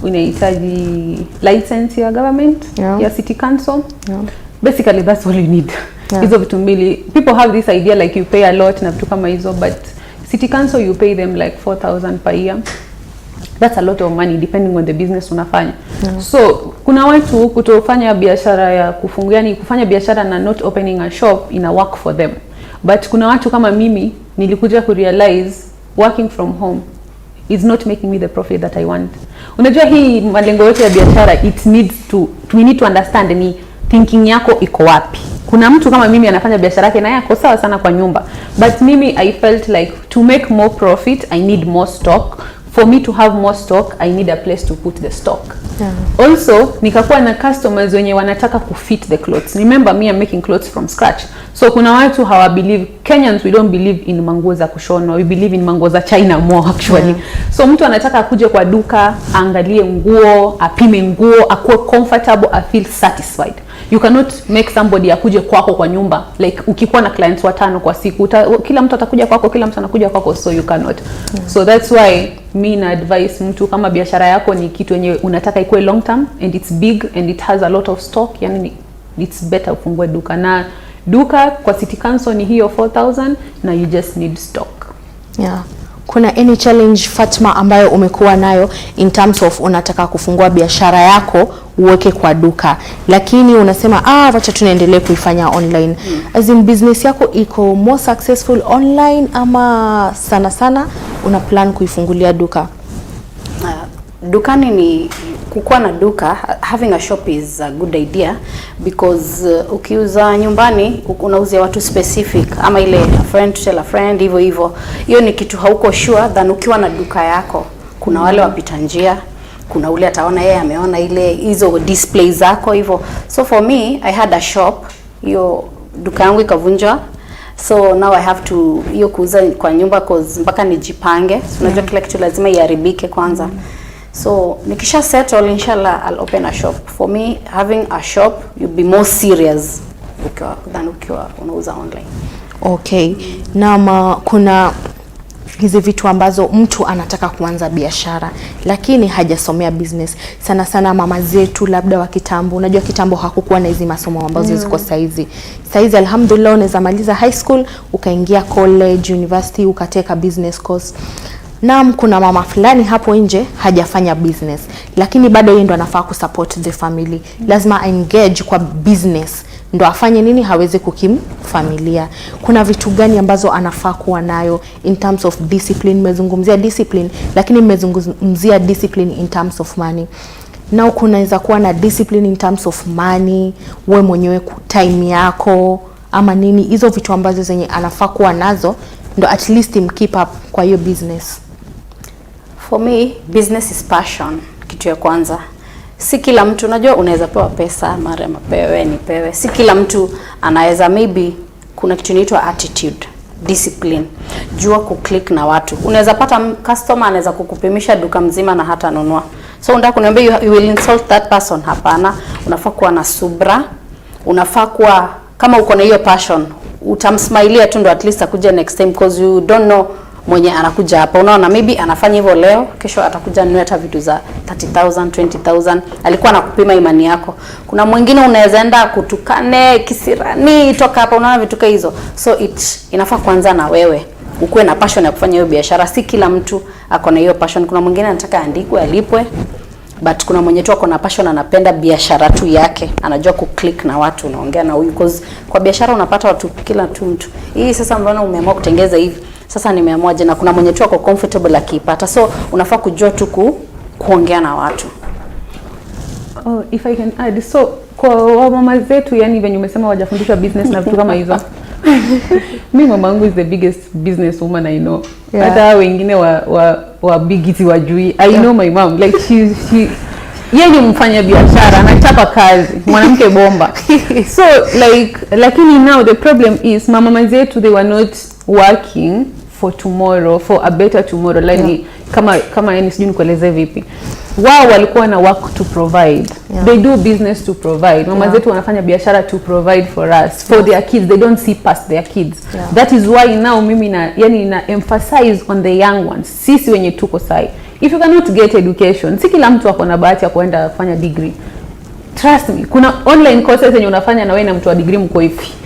unahitaji license ya government, ya city council. Basically that's all you need. Hizo vitu mbili. People have this idea like you pay a lot na vitu kama hizo, but city council you pay them like 4,000 per year. That's a lot of money depending on the business unafanya. So kuna watu kutofanya biashara ya kufungua, yani kufanya biashara na not opening a shop ina work for them. But kuna watu kama mimi nilikuja kurealize working from home is not making me the profit that I want. Unajua hii malengo yote ya biashara, we need to understand ni thinking yako iko wapi. Kuna mtu kama mimi anafanya biashara yake na yako sawa sana kwa nyumba, but mimi I felt like to make more profit I need more stock. For me to have more stock I need a place to put the stock. Also nikakuwa na customers wenye wanataka kufit the clothes. Remember me, I'm making clothes from scratch. So kuna watu hawa believe, Kenyans we don't believe in manguo za kushona, we believe in manguo za China more actually. So mtu anataka akuje kwa duka, angalie nguo, apime nguo, akuwe comfortable, I feel satisfied. You cannot make somebody akuje kwako kwa nyumba, like ukikuwa na clients 5 kwa siku, kila mtu atakuja kwako, kila mtu anakuja kwako, so you cannot. So that's why me na advice mtu kama biashara yako ni kitu yenye unataka ikuwe long term and it's big and it has a lot of stock, yani it's better ufungue duka. Na duka kwa city council ni hiyo 4,000 na you just need stock. Kuna any challenge Fatma ambayo umekuwa nayo in terms of unataka kufungua biashara yako uweke kwa duka, lakini unasema wacha tunaendelee kuifanya online? As in business yako iko more successful online ama sana una plan kuifungulia duka? Dukani ni kukuwa na duka, having a shop is a good idea because ukiuza nyumbani unauzia watu specific, ama ile a friend to tell a friend, hivyo hiyo ni kitu hauko sure than ukiwa na duka yako. Kuna wale wapita njia, kuna ule ataona yeye ameona ile hizo display zako hivyo. So for me I had a shop, hiyo duka yangu ikavunjwa. So now I have to hiyo kuuza kwa nyumba cause mpaka nijipange. So unajua kila kitu lazima iharibike kwanza. So nikisha settle inshallah I'll open a shop. For me having a shop you'll be more serious ukiwa unauza online. Okay. Na kuna hizi vitu ambazo mtu anataka kuanza biashara lakini hajasomea business. Sana sana mama zetu labda wa kitambo, unajua kitambo hakukuwa na hizi masomo ambazo ziko saizi. Saizi alhamdulillah unaweza maliza high school, ukaingia college, university, ukateka business course. Naam, kuna mama fulani hapo nje hajafanya business lakini bado yeye ndo anafaa kusupport the family. Lazima engage kwa business ndo afanye nini hawezi kukimu familia. Kuna vitu gani ambazo anafaa kuwa nayo in terms of discipline? Mezungumzia discipline lakini mezungumzia discipline in terms of money. Na kunaweza kuwa na discipline in terms of money, wewe mwenyewe time yako ama nini, hizo vitu ambazo zenye anafaa kuwa nazo ndo at least keep up kwa hiyo business. For me business is passion, kitu ya kwanza. Si kila mtu, unajua unaweza pewa pesa mara mapewe nipewe. Si kila mtu anaweza, maybe kuna kitu inaitwa attitude, discipline. Jua kuclick na watu. Unaweza pata customer anaweza kukupimisha duka mzima na hata nunua. So unataka kuniambia you will insult that person? Hapana. Unafaa kuwa na subra. Unafaa kuwa kama uko na hiyo passion, utamsmailia tu ndo at least akuja next time because you don't know mwenye anakuja hapa. Unaona maybe anafanya hivyo leo, kesho atakuja nunua hata vitu za 30,000, 20,000. Alikuwa anakupima imani yako. Kuna mwingine unaweza enda kutukane kisirani toka hapa, unaona vitu kama hizo. So inafaa kwanza na wewe ukuwe na passion ya kufanya hiyo biashara. Si kila mtu ako na hiyo passion. Kuna mwingine anataka andikwe, alipwe. But kuna mwenye tu ako na passion, anapenda biashara tu yake. Anajua kuclick na watu, unaongea na huyu because kwa biashara unapata watu kila mtu. Hii sasa mbona umeamua kutengeza hivi? Sasa nimeamua je, na kuna mwenye tu ako comfortable akipata. So unafaa kujua tu kuongea na watu. Oh, if I can add, so kwa mama zetu yani venye umesema wajafundishwa business na vitu kama hizo. Mimi mamangu is the biggest business woman I know. Hata wengine wa bigiti wajui. I know my mom, like she yeye mfanya biashara, anachapa kazi, mwanamke bomba. So like lakini now the problem is mama zetu they were not working for tomorrow, for a better tomorrow. Like kama yani sijui nikueleze vipi. Wao walikuwa na work to provide. They do business to provide. Mama zetu wanafanya biashara to provide for us, for their kids. They don't see past their kids. That is why now mimi na emphasize on the young ones. Sisi wenye tuko sai. If you cannot get education, si kila mtu ako na bahati ya kuenda kufanya degree. Trust me, kuna online courses zenye unafanya na wewe na mtu wa degree mko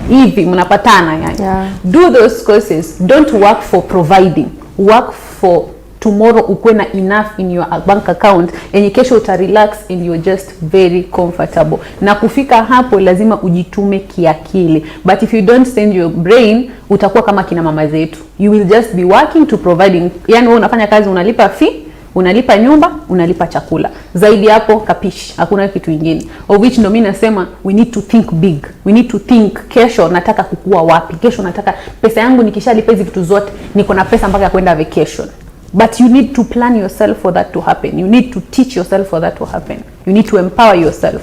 hivi mnapatana yani. Do those courses. Don't work for providing. Work for tomorrow ukwe na enough in your bank account yenye kesho uta relax and you're just very comfortable. Na kufika hapo lazima ujitume kiakili. But if you don't send your brain, utakuwa kama kina mama zetu. You will just be working to providing. Yani wewe unafanya kazi, unalipa fee, unalipa nyumba, unalipa chakula. Zaidi hapo kapishi, hakuna kitu kingine. Of which ndo mimi nasema we need to think big. We need to think kesho nataka kukua wapi? Kesho nataka pesa yangu nikishalipa hizi vitu zote, niko na pesa mpaka kwenda vacation. But you need to plan yourself for that to happen. You need to teach yourself for that to happen. You need to empower yourself.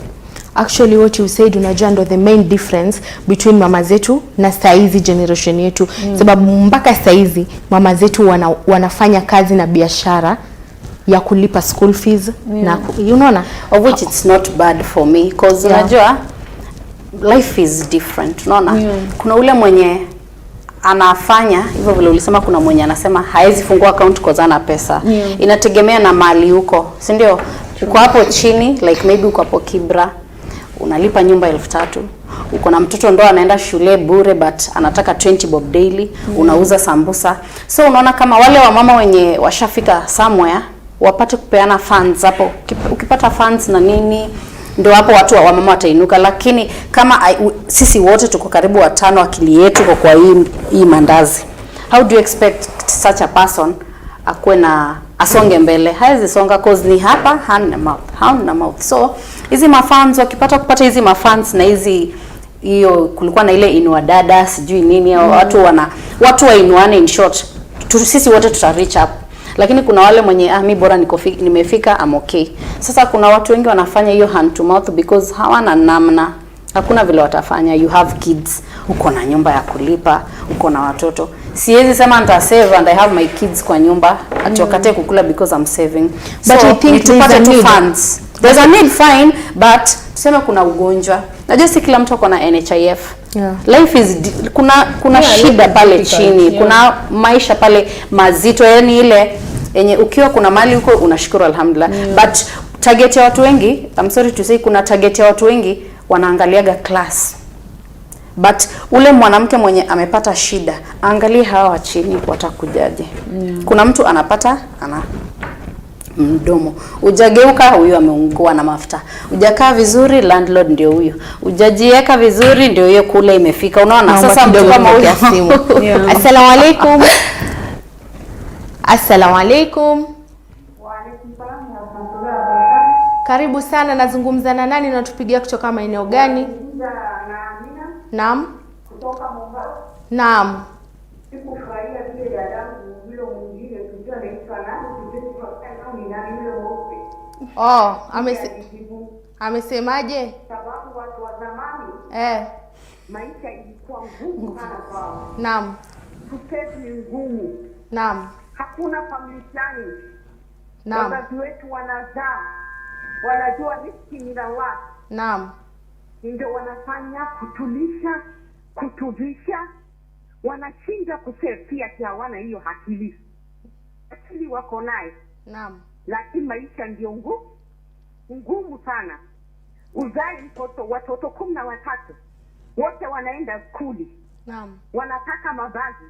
Actually what you said unajua ndo the main difference between mama zetu na saizi generation yetu. Sababu mpaka saizi mama zetu wanafanya kazi na biashara ya kulipa school fees na you know na of which it's not bad for me because unajua life is different, unaona. Kuna ule mwenye anafanya hivyo vile ulisema, kuna mwenye anasema haezi fungua account kwa zana pesa. Inategemea na mali huko, si ndio? Uko hapo chini like maybe uko hapo Kibra unalipa nyumba 3,000, uko na mtoto ndo anaenda shule bure but anataka 20 bob daily, unauza sambusa. So unaona kama wale wa mama wenye washafika somewhere wapate kupeana funds hapo. Ukipata funds na nini ndio hapo watu wa mama watainuka. Lakini kama sisi wote tuko karibu 5 akili yetu kwa hii mandazi, how do you expect such a person akue na asonge mbele? Haizi songa cause ni hapa hand na mouth. So hizi mafunds wakipata kupata hizi mafunds na hizi hiyo kulikuwa na ile inua dada sijui nini watu wainuane, in short sisi wote tuta reach up. Lakini kuna wale mwenye mimi bora nimefika, I'm okay. Sasa kuna watu wengi wanafanya hiyo hand to mouth because hawana namna. Hakuna vile watafanya. You have kids, uko na nyumba ya kulipa, uko na watoto. Siwezi sema nita save and I have my kids kwa nyumba atokate kukula because I'm saving. But So, I think there's funds. There's a need, fine, but tuseme kuna ugonjwa. Najua si kila mtu kuna NHIF. Yeah. Life is kuna shida pale chini. Yeah. Kuna maisha pale mazito, yani ile yenye ukiwa kuna mali huko unashukuru alhamdulillah. Yeah. But target ya watu wengi, I'm sorry to say, kuna target ya watu wengi wanaangaliaga class. But ule mwanamke mwenye amepata shida, angalia hawa chini watakujaje. Yeah. Kuna mtu anapata mdomo. Ujageuka, huyu ameungua na mafuta. Ujakaa vizuri, landlord ndio huyo. Ujajieka vizuri, ndio hiyo kule imefika. Unaona sasa mtu kama huyo. Yeah. Assalamu alaikum. Assalamu alaikum. Wa alaikum salaam wa rahmatullahi wa barakatuh. Karibu sana, nazungumza na nani na tupigia kutoka maeneo gani? Naam. Kutoka Mombasa. Naam. Sikufurahia vile dadangu vile mwingine tujua anaitwa nani, tujue kwa ni nani yule mweupe. Amesemaje? Sababu watu wa zamani maisha ilikuwa ngumu sana kwao. Naam. Kuketi ni ngumu. Naam. Hakuna family planning. Naam. Wazazi wetu wanazaa. Wanajua riziki ni la watu. Naam. Ndio wanafanya kutulisha, kutuvisha, wanashinda kusefia kia hawana hiyo akili. Akili wako naye. Naam. Lakini maisha ndio ngumu sana. Uzai mtoto, watoto 13. Wote wanaenda skuli. Naam. Wanataka mavazi.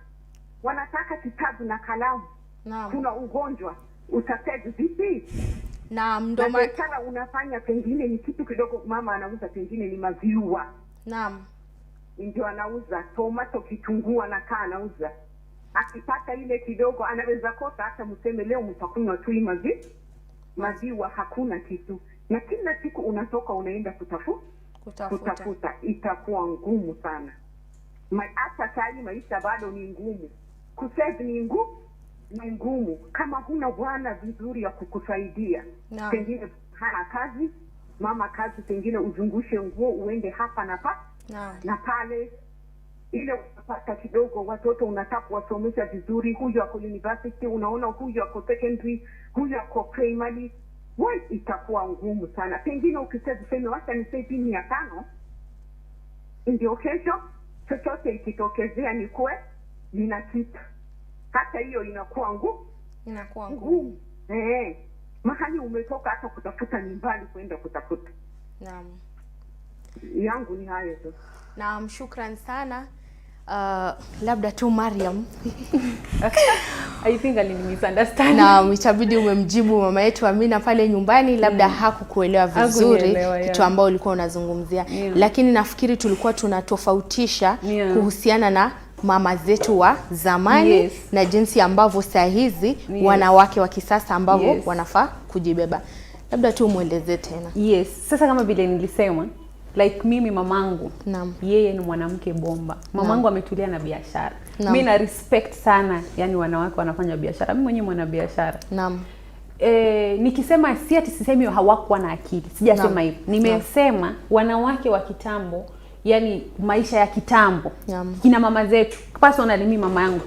Wanataka kitabu na kalamu. Naam. Kuna ugonjwa. Utasaidia vipi? Naam, ndo biashara unafanya pengine ni kitu kidogo, mama anauza pengine ni maziwa. Naam. Ndio anauza tomato, kitunguu anakaa anauza. Akipata ile kidogo anaweza kosa hata mseme leo mtakunywa tu maziwa, hakuna kitu. Na kila siku unatoka unaenda kutafuta. Itakuwa ngumu sana. Hata sasa maisha bado ni ngumu. Kusave ni ngumu kama huna bwana vizuri ya kukusaidia. No. Pengine hana kazi, mama kazi, pengine uzungushe nguo uende hapa na na pale, ile unapata kidogo, watoto unataka kuwasomesha vizuri, huyu ako university, unaona huyu ako secondary, huyu ako primary, itakuwa ngumu sana. Pengine ukisema wacha nisaidia 500 ndio kesho chochote ikitokezea nina kitu. Hata hiyo inakuwa ngumu. Mahali umetoka hata kutafuta nyumbani kwenda kutafuta. Naam. Yangu ni hayo tu. Naam, shukran sana. Labda tu Mariam. I think alinisunderstand. Naam, itabidi umemjibu mama yetu Amina pale nyumbani, labda hakukuelewa vizuri kitu ambao ulikuwa unazungumzia. Lakini nafikiri tulikuwa tunatofautisha kuhusiana na mama zetu wa zamani na jinsi ambavyo saa hizi wanawake wa kisasa ambavyo wanafaa kujibeba. Labda tu mueleze tena. Sasa kama vile nilisema, like mimi mamangu, yeye ni mwanamke bomba. Mamangu ametulia na biashara. Mimi na respect sana yani wanawake wanafanya biashara. Mimi mwenyewe mwana biashara. Naam. Nikisema si ati sisemi hawakuwa na akili. Sijasema hivyo. Nimesema wanawake wa kitambo, yani maisha ya kitambo. Kina mama zetu, personally mimi mama yangu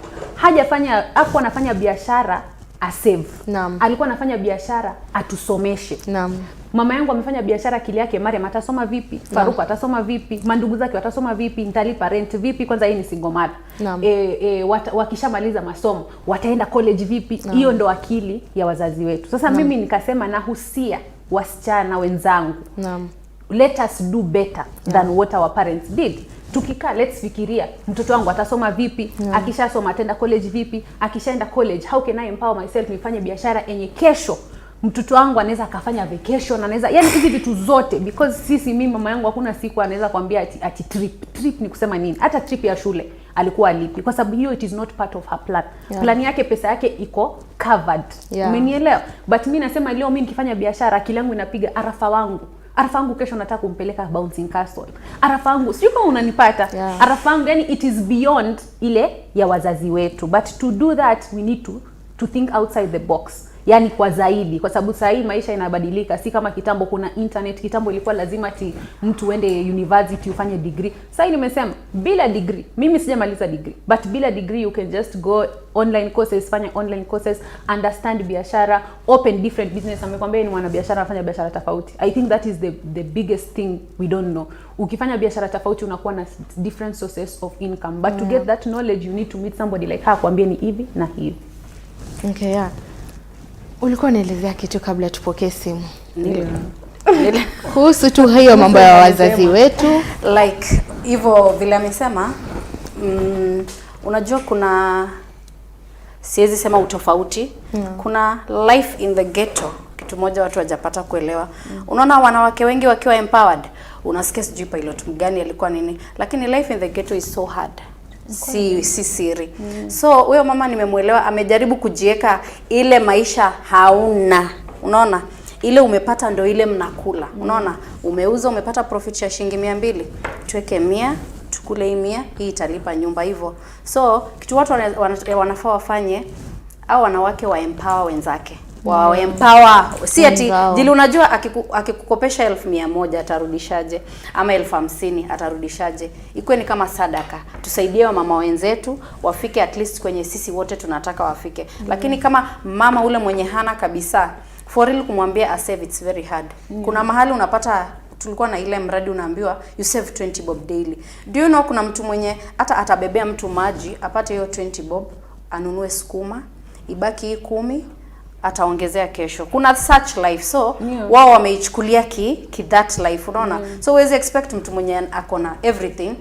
hakuwa anafanya biashara asave. Alikuwa anafanya biashara atusomeshe. Mama yangu amefanya biashara, akili yake Mariam atasoma vipi? Faruku atasoma vipi? Mandugu zake watasoma vipi? Nitalipa rent vipi? Kwanza hii ni single mother. Wakishamaliza masomo wataenda college vipi? Hiyo ndo akili ya wazazi wetu. Sasa mimi nikasema nahusia wasichana wenzangu. Let us do better than what our parents did. Tukikaa let's fikiria mtoto wangu atasoma vipi? Akishasoma ataenda college vipi? Akishaenda college how can I empower myself nifanye biashara enye kesho mtoto wangu anaweza akafanya vacation, anaweza yani hizi vitu zote, because mimi mama yangu hakuna siku anaweza kwambia ati trip ni kusema nini? Hata trip ya shule alikuwa alipi, kwa sababu hiyo it is not part of her plan. Plan yake, pesa yake iko covered. Umenielewa? But mimi nasema leo mimi nikifanya biashara akili yangu inapiga arafa wangu kesho nataka kumpeleka bouncing castle. Arafa wangu sio kama unanipata. Arafa wangu yani it is beyond ile ya wazazi wetu. But to do that we need to to think outside the box. Yani kwa zaidi, kwa sababu sasa hii maisha inabadilika, si kama kitambo kuna internet. Kitambo ilikuwa lazima ati mtu uende university ufanye degree. Sasa nimesema bila degree, mimi sijamaliza degree, but bila degree you can just go online courses, fanya online courses, understand biashara, open different business. Amekwambia ni mwanabiashara afanya biashara tofauti. I think that is the biggest thing we don't know. Ukifanya biashara tofauti unakuwa na different sources of income, but to get that knowledge you need to meet somebody like her kuambia ni hivi na hivi. Okay, yeah. Ulikuwa unaelezea kitu kabla tupokee simu. Ndio. Kuhusu tu hiyo mambo ya wazazi wetu. Like hivyo vile amesema, unajua kuna, siwezi sema utofauti. Kuna life in the ghetto. Kitu moja watu hawajapata kuelewa. Unaona wanawake wengi wakiwa empowered, unasikia sijui pilot mgani alikuwa nini, lakini life in the ghetto is so hard. Si siri. So huyo mama nimemuelewa, amejaribu kujieka ile maisha hauna. Unaona? Ile umepata ndo ile mnakula. Unaona? Umeuza umepata profit ya shilingi 200. Tuweke 100, tukule 100, hii italipa nyumba hivyo. So kitu watu wanafaa wafanye, au wanawake wa empower wenzake. Wa empower, si ati jili unajua akikukopesha 1,100 atarudishaje, ama 50,000 atarudishaje. Ikuwe ni kama sadaka. Tusaidie mama wenzetu wafike at least kwenye sisi wote tunataka wafike. Lakini kama mama ule mwenye hana kabisa, for real kumwambia a save, it's very hard. Kuna mahali unapata, tulikuwa na ile mradi unaambiwa you save 20 bob daily. Do you know kuna mtu mwenye hata atabebea mtu maji apate hiyo 20 bob, anunue sukuma, ibaki hii 10 ataongezea kesho. Kuna such life. So wao wameichukulia ki that life, unaona? So huwezi expect mtu mwenye akona everything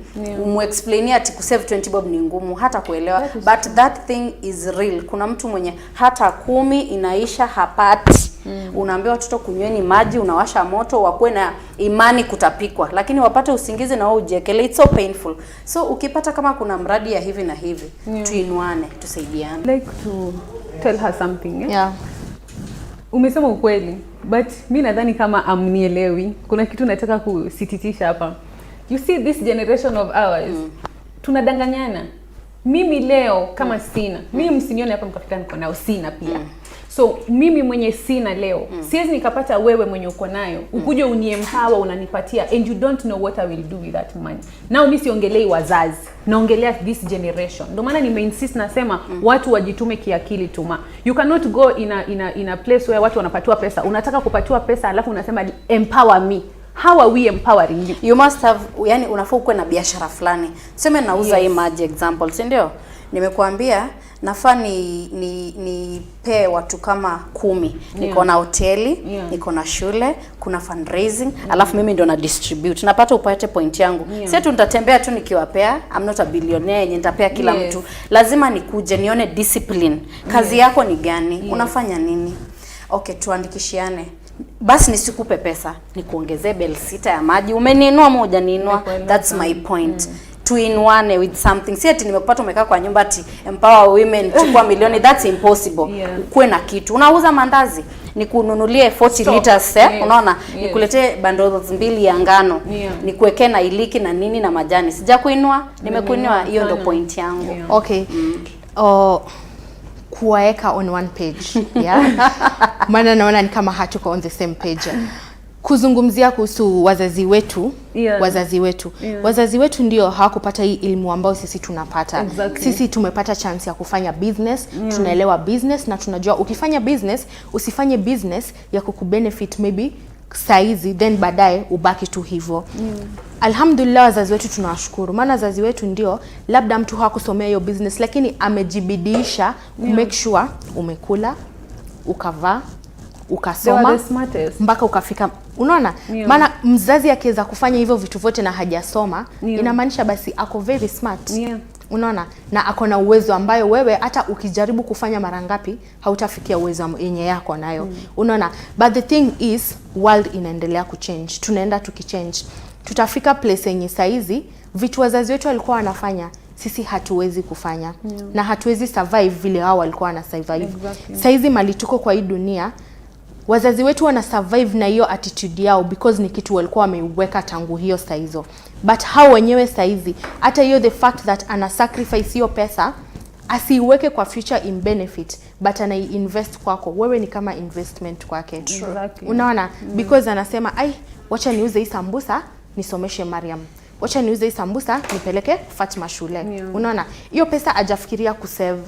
umuexplainia ati kusave 20 bob ni ngumu hata kuelewa, but that thing is real. Kuna mtu mwenye hata 10 inaisha hapati. Unaambiwa watoto kunyweni maji, unawasha moto, wakuwe na imani kutapikwa, lakini wapate usingizi na wao ujiekele. It's so painful. So ukipata kama kuna mradi ya hivi na hivi, tuinuane, tusaidiane. Like to tell her something. Yeah. Umesema ukweli, but mimi nadhani kama amnielewi. Kuna kitu nataka kusititisha hapa. You see this generation of ours, tunadanganyana. Mimi leo kama sina, mimi msinione hapa mkafika niko nao, sina pia. So mimi mwenye sina leo, siwezi nikapata wewe mwenye uko nayo, ukuje uniempower unanipatia, and you don't know what I will do with that money. Now mimi siongelei wazazi, naongelea this generation. Ndio maana nimeinsist nasema watu wajitume kiakili tuma. You cannot go in a place where watu wanapatiwa pesa. Unataka kupatiwa pesa alafu unasema empower me. How are we empowering you? You must have, yani unafaa kuwa na biashara fulani. Sema nauza hii maji example, si ndio? Nimekuambia nafaa ni pay watu kama 10. Niko na hoteli, niko na shule, kuna fundraising, alafu mimi ndo na distribute. Napata upate point yangu. Si atu nitatembea tu nikiwapea. I'm not a billionaire, nitapea kila mtu. Lazima nikuje nione discipline. Kazi yako ni gani? Unafanya nini? Okay, tuandikishiane. Basi nisikupe pesa, nikuongezee bill 6 ya maji. Umeniinua moja niinua. That's my point. Tuinuane with something. Si ati nimekupata umekaa kwa nyumba ati empower women chukua milioni. That's impossible. Ukuwe na kitu. Unauza mandazi, nikununulie 40 liters, unaona? Nikuletee bundles 2 ya ngano. Nikuwekee na iliki na nini na majani. Sija kuinua, nimekuinua. Hiyo ndo point yangu. Okay. Kuwaeka on one page. Maana naona ni kama hatuko on the same page. Kuzungumzia kuhusu wazazi wetu, wazazi wetu ndio hawakupata hii elimu ambayo sisi tunapata. Sisi tumepata chance ya kufanya business, tunaelewa business na tunajua ukifanya business, usifanye business ya kukubenefit maybe saizi then baadaye ubaki tu hivyo. Alhamdulillah wazazi wetu tunawashukuru. Maana wazazi wetu ndio labda mtu hakusomea hiyo business lakini amejibidisha make sure umekula, ukavaa, ukasoma mpaka ukafika, unaona? Maana mzazi akiweza kufanya hivyo vitu vyote na hajasoma inamaanisha basi ako very smart. Unaona? Na ako na uwezo ambayo wewe hata ukijaribu kufanya mara ngapi hautafikia uwezo yenye yako nayo. Unaona? But the thing is world inaendelea kuchange. Tunaenda tukichange. Tutafika place yenye saizi vitu wazazi wetu walikuwa wanafanya sisi hatuwezi kufanya. Na hatuwezi survive vile hao walikuwa wana survive. Saizi mali tuko kwa hii dunia, wazazi wetu wana survive na hiyo attitude yao because ni kitu walikuwa wameiweka tangu hiyo saizo. But hao wenyewe saizi hata hiyo the fact that ana sacrifice hiyo pesa asiweke kwa future in benefit, but invest kwako. Wewe ni kama investment kwake. Exactly. Unaona? Because anasema, ai, wacha niuze hii sambusa nisomeshe Mariam. Wacha niuze hii sambusa nipeleke Fatma shule. Unaona? Hiyo pesa hajafikiria kusave.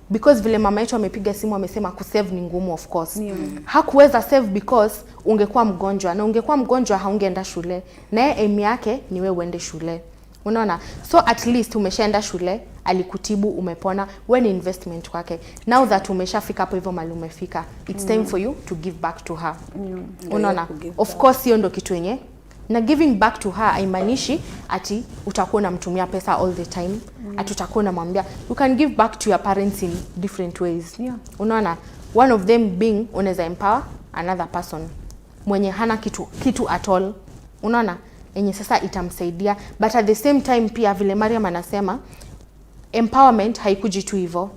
Because vile mama yetu amepiga simu amesema kusave ni ngumu, of course. Hakuweza save because ungekuwa mgonjwa, na ungekuwa mgonjwa haungeenda shule. Naye aim yake ni wewe uende shule. Unaona? So at least umeshaenda shule, alikutibu, umepona, wewe ni investment kwake. Now that umeshafika hapo hivyo mali umefika, it's time for you to give back to her. Unaona? Of course hiyo ndo kitu yenye. Na giving back to her haimaanishi ati utakuwa unamtumia pesa all the time. Ati utakuwa unamwambia. You can give back to your parents in different ways. Unaona? One of them being unaweza empower another person mwenye hana kitu at all. Unaona? Yenye sasa itamsaidia, but at the same time pia vile Mariam anasema empowerment haikuji tu hivyo.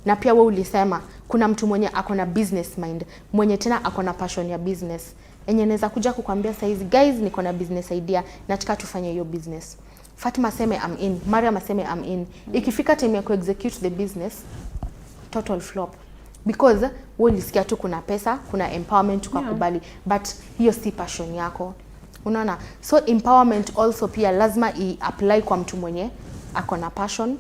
Na pia wewe ulisema kuna mtu mwenye akona business mind, mwenye tena akona passion ya business. Enye naweza kuja kukwambia saizi, guys, niko na business idea, nataka tufanye hiyo business. Fatma aseme I'm in, Mariam aseme I'm in. Ikifika time ya ku-execute the business, total flop. Because wewe ulisikia tu kuna pesa, kuna empowerment ukakubali, but hiyo si passion yako. Unaona? So empowerment also pia lazima i-apply kwa mtu mwenye akona passion,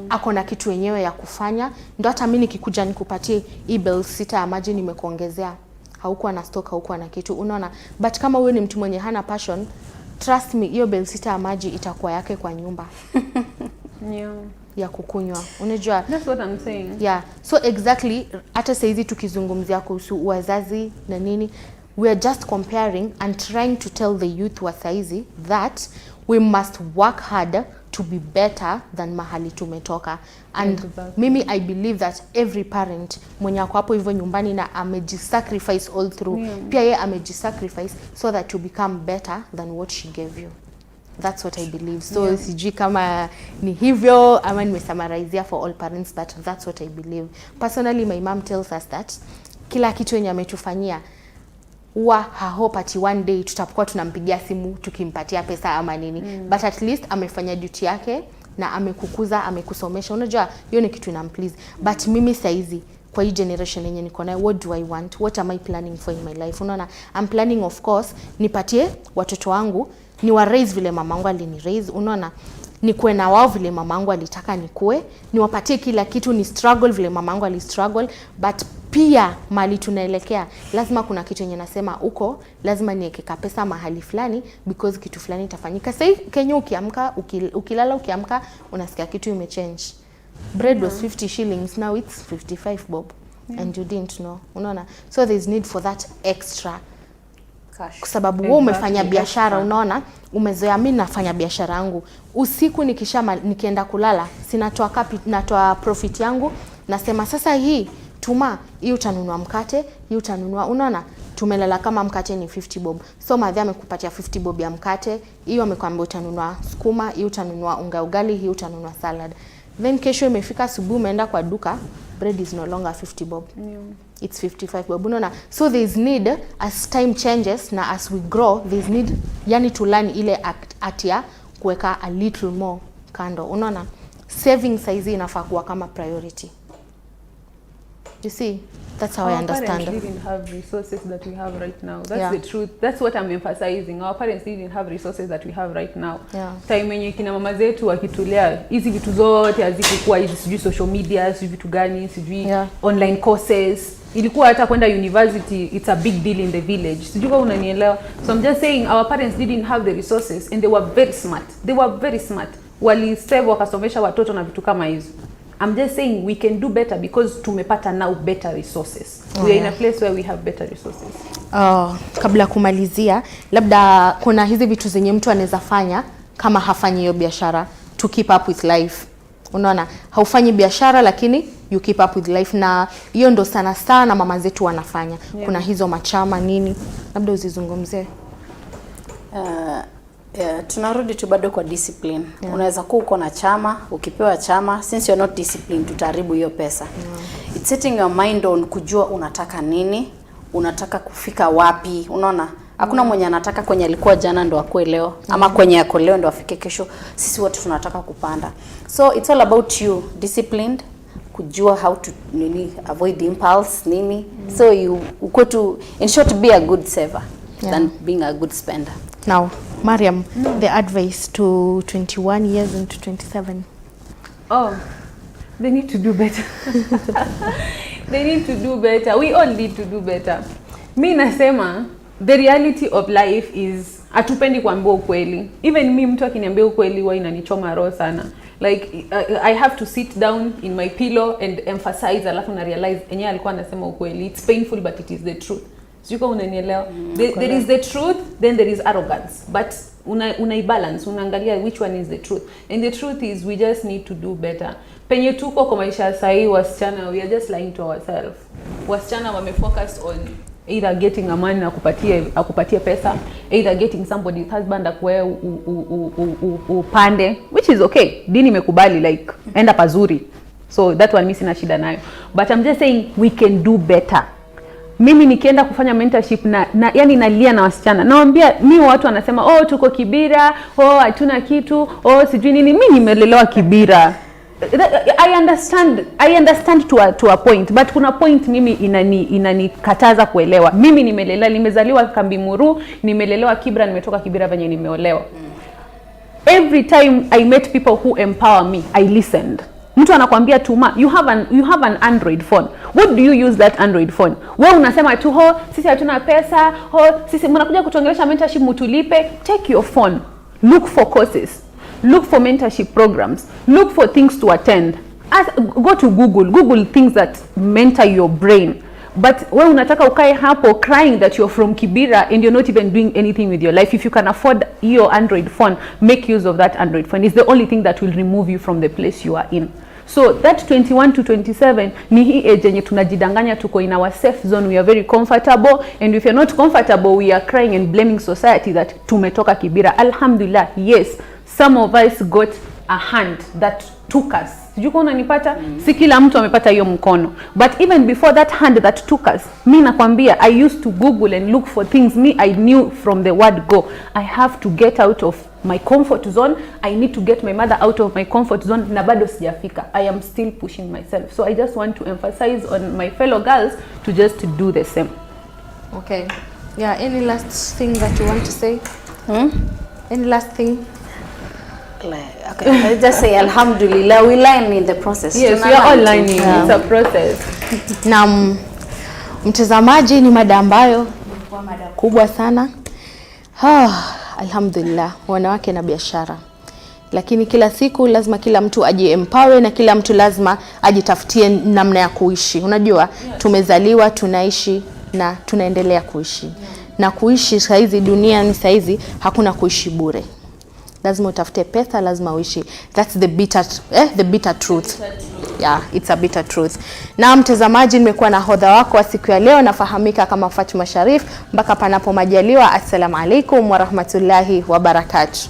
akona kitu yenyewe ya kufanya. Ndio hata mimi nikikuja nikupatie e-bill 6 ya maji nimekuongezea, haukuwa na stock, haukuwa na kitu. Unaona? But kama wewe ni mtu mwenye hana passion, trust me, hiyo bill 6 ya maji itakuwa yake kwa nyumba. Ya kukunywa. Unajua? That's what I'm saying. Yeah. So exactly, hata saizi tukizungumzia kuhusu wazazi na nini, we are just comparing and trying to tell the youth wa saizi that we must work harder to be better than mahali tumetoka. And mimi I believe that every parent mwenye ako hapo hivyo nyumbani na amejisacrifice all through, pia yeye amejisacrifice so that you become better than what she gave you. That's what I believe. So sijui kama ni hivyo ama nimesummarizea for all parents, but that's what I believe. Personally, my mom tells us that kila kitu yenye ametufanyia hope ati one day tutakuwa tunampigia simu tukimpatia pesa ama nini. But at least amefanya duty yake na amekukuza, amekusomesha. Unajua hiyo ni kitu inamplease. But mimi saizi kwa hii generation yenye niko nayo, what do I want? What am I planning for in my life? Unaona? I'm planning, of course, nipatie watoto wangu, ni wa raise vile mamangu alini raise. Unaona? Nikuwe na wao vile mamangu alitaka nikue, niwapatie kila kitu, ni struggle vile mamangu ali struggle. But pia mali tunaelekea lazima kuna kitu yenye nasema huko lazima niweke pesa mahali fulani because kitu fulani itafanyika. Sasa Kenya ukiamka, ukilala ukiamka unasikia kitu imechange. Bread was 50 shillings, now it's 55 bob. And you didn't know. Unaona? So there's need for that extra cash. Kwa sababu wewe umefanya biashara, unaona? Umezoea mimi nafanya biashara yangu. Usiku nikienda kulala, natoa profit yangu, nasema sasa hii Tuma, hii utanunua mkate, hii utanunua, unaona? Tumelala kama mkate ni 50 bob. So madhi amekupatia 50 bob ya mkate, hiyo amekwambia utanunua sukuma, hii utanunua unga ugali, hii utanunua salad. Then kesho imefika asubuhi umeenda kwa duka, bread is no longer 50 bob. It's 55 bob. Unaona? So there's need, as time changes na as we grow, there's need yani to learn ile atia kuweka a little more kando. Unaona? Saving size inafaa kuwa kama priority. You see, that's how I understand. Our parents didn't have resources that we have right now. That's the truth. That's what I'm emphasizing. Our parents didn't have resources that we have right now. Time yenye kina mama zetu wakitulea hizi vitu zote hazikuwa hizi, sijui social media, sijui vitu gani, sijui online courses. Ilikuwa hata kwenda university, it's a big deal in the village. Sijui kama unanielewa. So I'm just saying our parents didn't have the resources and they were very smart. They were very smart. Wali save wakasomesha watoto na vitu kama hizo. I'm just saying we can do better because tumepata now better resources. We are in a place where we have better resources. Kabla kumalizia, labda kuna hizi vitu zenye mtu anaweza fanya kama hafanyi hiyo biashara to keep up with life. Unaona? Haufanyi biashara lakini you keep up with life, na hiyo ndo sana sana mama zetu wanafanya. Kuna hizo machama nini, labda uzizungumzie. Tunarudi tu bado kwa discipline. Unaweza kuwa uko na chama, ukipewa chama, since you're not disciplined tutaharibu hiyo pesa. It's setting your mind on kujua unataka nini, unataka kufika wapi. Unaona? Hakuna mwenye anataka kwenye alikuwa jana ndo akue leo, ama kwenye yako leo ndo afike kesho. Sisi wote tunataka kupanda. So it's all about you, disciplined, kujua how to avoid impulse nini. So you go to, in short, be a good saver than being a good spender. Now, Mariam, the advice to 21 years and to 27. Oh, they need to do better. They need to do better. We all need to do better. Mi nasema, the reality of life is atupendi kuambia ukweli. Even mi mtu akiniambia ukweli huwa inanichoma roho sana. Like I have to sit down in my pillow and emphasize, alafu na realize enyewe alikuwa anasema ukweli. It's painful but it is the truth. Sijui unanielewa. There is the truth, then there is arrogance. But unaibalance, unaangalia which one is the truth. And the truth is we just need to do better. Penye tuko kwa maisha sahi wasichana, we are just lying to ourselves. Wasichana wamefocus on either getting a man akupatie pesa, either getting somebody's husband akwe upande, which is okay. Dini imekubali, like enda pazuri. So that one mimi sina shida nayo. But I'm just saying we can do better. Mimi nikienda kufanya mentorship na yani nalia na wasichana. Naambia mimi watu wanasema oh tuko Kibira, oh hatuna kitu, oh sijui nini. Mimi nimelelewa Kibira. I understand to a point, but kuna point mimi inanikataza kuelewa. Mimi nimezaliwa Kambimuru, nimelelewa Kibra, nimetoka Kibira venye nimeolewa. Every time I met people who empower me, I listened. Mtu anakuambia Tuma, you have an Android phone. What do you use that Android phone? Wewe unasema tu ho sisi hatuna pesa, ho sisi mnakuja kutongelesha mentorship mutulipe. Take your phone, look for courses, look for mentorship programs, look for things to attend. Go to Google things that mentor your brain. But wewe unataka ukae hapo crying that you're from Kibira and you're not even doing anything with your life. If you can afford your Android phone, make use of that Android phone. It's the only thing that will remove you from the place you are in. So that 21 to 27 ni hii age yenye tunajidanganya tuko in our safe zone, we are very comfortable, and if you're not comfortable we are crying and blaming society that tumetoka Kibira. Alhamdulillah, yes, some of us got a hand that took us. Sijui kuna nipata, si kila mtu amepata hiyo mkono. But even before that hand that took us, mi nakwambia I used to Google and look for things I knew from the word go. I have to get out of my comfort zone. I need to get my mother out of my comfort zone. Na bado sijafika. I am still pushing myself. So I just want to emphasize on my fellow girls to just do the same. Okay. Yeah, any last thing that you want to say? Any last thing? Okay, I just say alhamdulillah, we learn in the process. Yes, we are all learning. It's a process. Na mtazamaji, ni mada ambayo ilikuwa mada kubwa sana. Alhamdulillah, wanawake na biashara. Lakini kila siku lazima kila mtu empower na kila mtu lazima ajitafutie namna ya kuishi. Unajua, tumezaliwa, tunaishi na tunaendelea kuishi. Na kuishi saizi duniani saizi hakuna kuishi bure. Lazima utafute pesa, lazima uishi. That's the bitter truth. Yeah, it's a bitter truth. Na mtazamaji, nimekuwa na hodha wako wa siku ya leo, nafahamika kama Fatuma Shariff. Mpaka panapo majaliwa, assalamu alaikum wa rahmatullahi wa barakatuh.